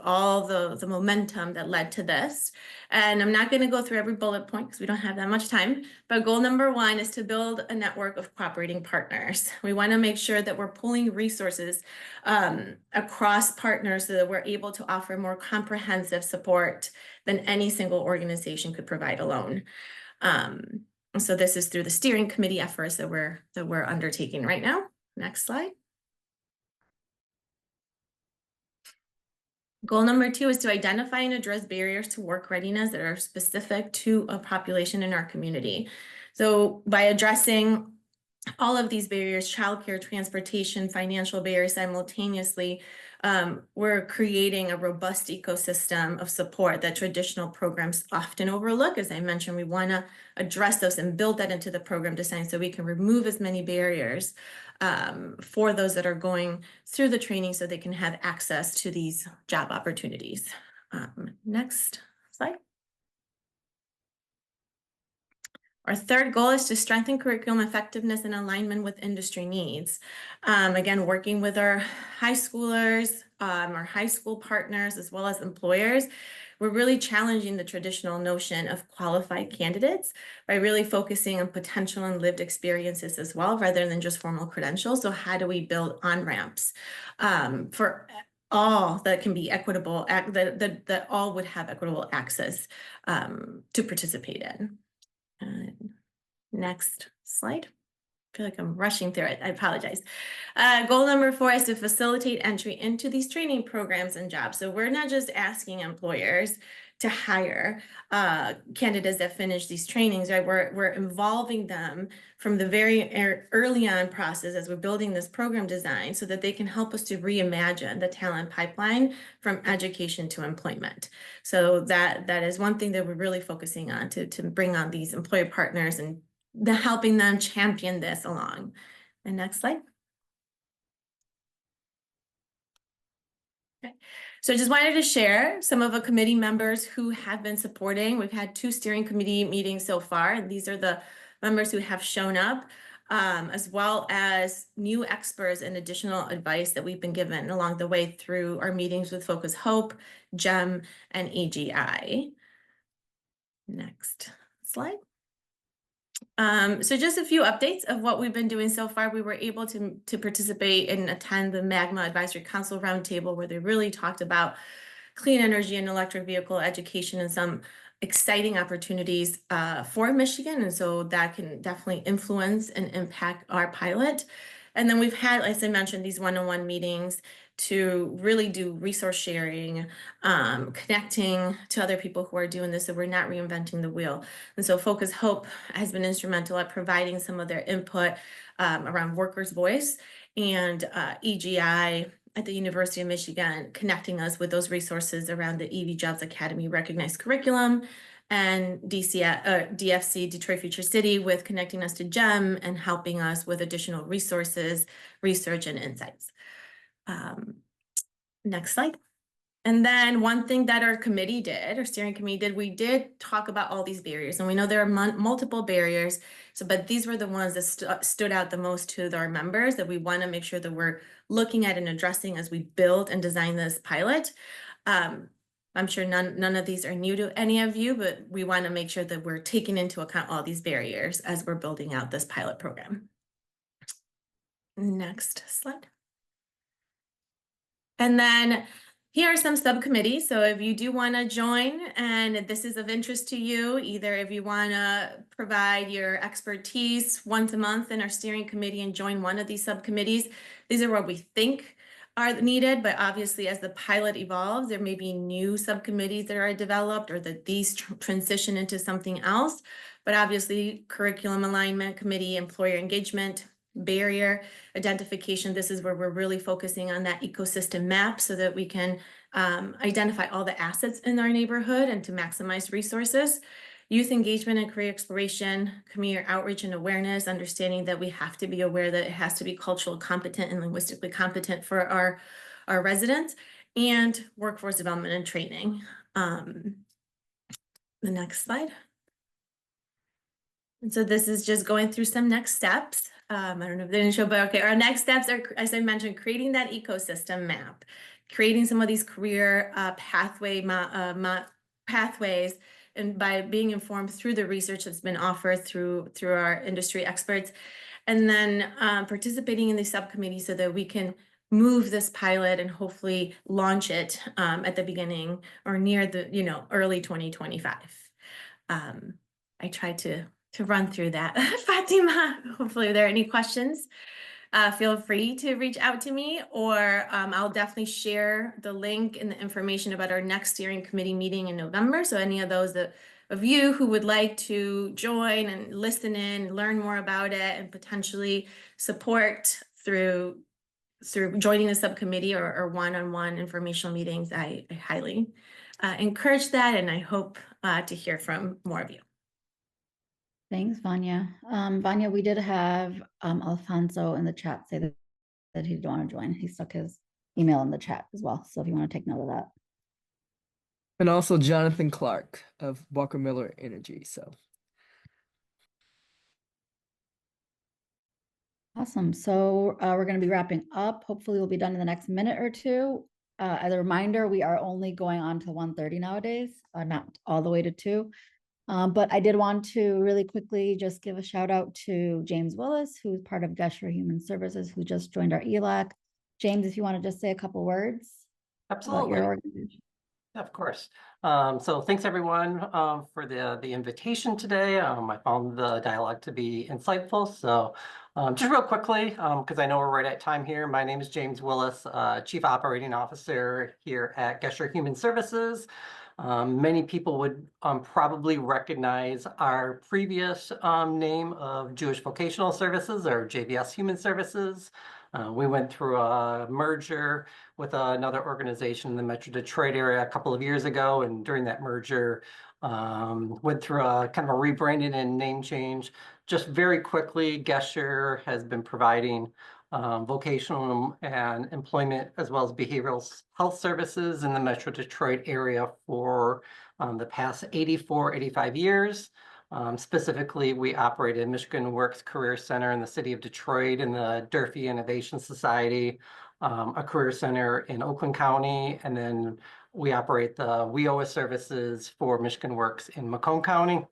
all the momentum that led to this. And I'm not going to go through every bullet point because we don't have that much time. But goal number one is to build a network of cooperating partners. We want to make sure that we're pulling resources across partners so that we're able to offer more comprehensive support than any single organization could provide alone. So this is through the steering committee efforts that we're undertaking right now. Next slide. Goal number two is to identify and address barriers to work readiness that are specific to a population in our community. So by addressing all of these barriers, childcare, transportation, financial barriers simultaneously, we're creating a robust ecosystem of support that traditional programs often overlook. As I mentioned, we want to address those and build that into the program design so we can remove as many barriers for those that are going through the training so they can have access to these job opportunities. Next slide. Our third goal is to strengthen curriculum effectiveness and alignment with industry needs. Again, working with our high schoolers, our high school partners, as well as employers, we're really challenging the traditional notion of qualified candidates by really focusing on potential and lived experiences as well, rather than just formal credentials. So how do we build on-ramps for all that can be equitable, that all would have equitable access to participate in? Next slide. I feel like I'm rushing through it. I apologize. Goal number four is to facilitate entry into these training programs and jobs. So we're not just asking employers to hire candidates that finish these trainings, right? We're involving them from the very early on process as we're building this program design so that they can help us to reimagine the talent pipeline from education to employment. So that is one thing that we're really focusing on to bring on these employer partners and helping them champion this along. And next slide. Okay. So I just wanted to share some of the committee members who have been supporting. We've had 2 steering committee meetings so far, and these are the members who have shown up, as well as new experts and additional advice that we've been given along the way through our meetings with Focus Hope, GEM, and AGI. Next slide. So just a few updates of what we've been doing so far. We were able to participate and attend the MAGMA Advisory Council Roundtable, where they really talked about clean energy and electric vehicle education and some exciting opportunities for Michigan. And so that can definitely influence and impact our pilot. And then we've had, as I mentioned, these one-on-one meetings to really do resource sharing, connecting to other people who are doing this, so we're not reinventing the wheel. And so Focus Hope has been instrumental at providing some of their input around workers' voice, and EGI at the University of Michigan connecting us with those resources around the EV Jobs Academy recognized curriculum, and DFC, Detroit Future City, with connecting us to GEM and helping us with additional resources, research, and insights. Next slide. And then one thing that our committee did, our steering committee did, we did talk about all these barriers, and we know there are multiple barriers. So, but these were the ones that stood out the most to our members that we want to make sure that we're looking at and addressing as we build and design this pilot. I'm sure none of these are new to any of you, but we want to make sure that we're taking into account all these barriers as we're building out this pilot program. Next slide. And then here are some subcommittees. So if you do want to join and this is of interest to you, either if you want to provide your expertise once a month in our steering committee and join one of these subcommittees, these are what we think are needed. But obviously, as the pilot evolves, there may be new subcommittees that are developed or that these transition into something else. But obviously, curriculum alignment committee, employer engagement, barrier identification, this is where we're really focusing on that ecosystem map so that we can identify all the assets in our neighborhood and to maximize resources. Youth engagement and career exploration, community outreach and awareness, understanding that we have to be aware that it has to be culturally competent and linguistically competent for our residents, and workforce development and training. The next slide. And so this is just going through some next steps. I don't know if they didn't show, but okay, our next steps are, as I mentioned, creating that ecosystem map, creating some of these career pathways, and by being informed through the research that's been offered through our industry experts, and then participating in the subcommittee so that we can move this pilot and hopefully launch it at the beginning or near the early 2025. I tried to run through that. Fatima, hopefully if there are any questions, feel free to reach out to me, or I'll definitely share the link and the information about our next steering committee meeting in November. So any of those of you who would like to join and listen in, learn more about it, and potentially support through joining the subcommittee or one-on-one informational meetings, I highly encourage that, and I hope to hear from more of you. Thanks, Vanya. Vanya, we did have Alfonso in the chat say that he didn't want to join. He stuck his email in the chat as well. So if you want to take note of that. And also Jonathan Clark of Walker Miller Energy. So awesome. So we're going to be wrapping up. Hopefully we'll be done in the next minute or two. As a reminder, we are only going on to 1:30 nowadays, not all the way to 2. But I did want to really quickly just give a shout out to James Willis, who's part of Gesher Human Services, who just joined our EELAC. James, if you want to just say a couple words. Absolutely. About your organization. Of course. So thanks everyone for the invitation today. I found the dialogue to be insightful. So just real quickly, because I know we're right at time here, my name is James Willis, Chief Operating Officer here at Gesher Human Services. Many people would probably recognize our previous name of Jewish Vocational Services, or JVS Human Services. We went through a merger with another organization in the Metro Detroit area a couple of years ago, and during that merger, went through a kind of a rebranding and name change. Just very quickly, Gesher has been providing vocational and employment as well as behavioral health services in the Metro Detroit area for the past 85 years. Specifically, we operated Michigan Works Career Center in the city of Detroit and the Durfee Innovation Society, a career center in Oakland County, and then we operate the WIOA services for Michigan Works in Macomb County.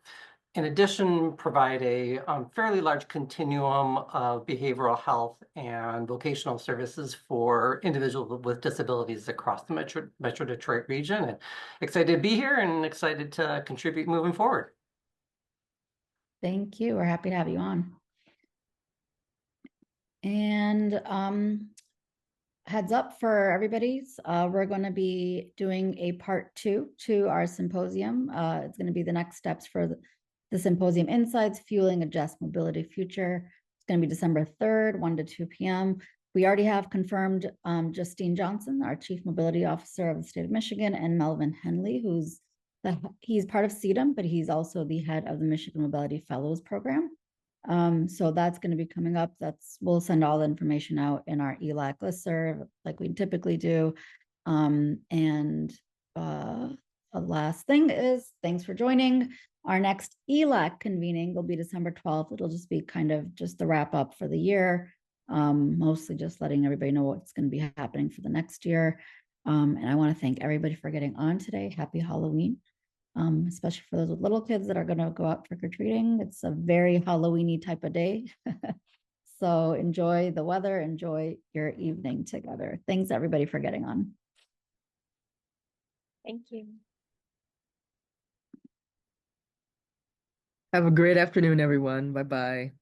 In addition, provide a fairly large continuum of behavioral health and vocational services for individuals with disabilities across the Metro Detroit region. And excited to be here and excited to contribute moving forward. Thank you. We're happy to have you on. And heads up for everybody's, we're going to be doing a part 2 to our symposium. It's going to be the next steps for the symposium insights, fueling a just mobility future. It's going to be December 3rd, 1 to 2 p.m. We already have confirmed Justine Johnson, our Chief Mobility Officer of the state of Michigan, and Melvin Henley, he's part of CEDAM, but he's also the head of the Michigan Mobility Fellows Program. So that's going to be coming up. We'll send all the information out in our ELAC listserv like we typically do. The last thing is, thanks for joining. Our next ELAC convening will be December 12th. It'll just be kind of just the wrap up for the year. Mostly just letting everybody know what's going to be happening for the next year. And I want to thank everybody for getting on today. Happy Halloween. Especially for those with little kids that are going to go out trick-or-treating. It's a very Halloween-y type of day. So enjoy the weather, enjoy your evening together. Thanks everybody for getting on. Thank you. Have a great afternoon, everyone. Bye-bye.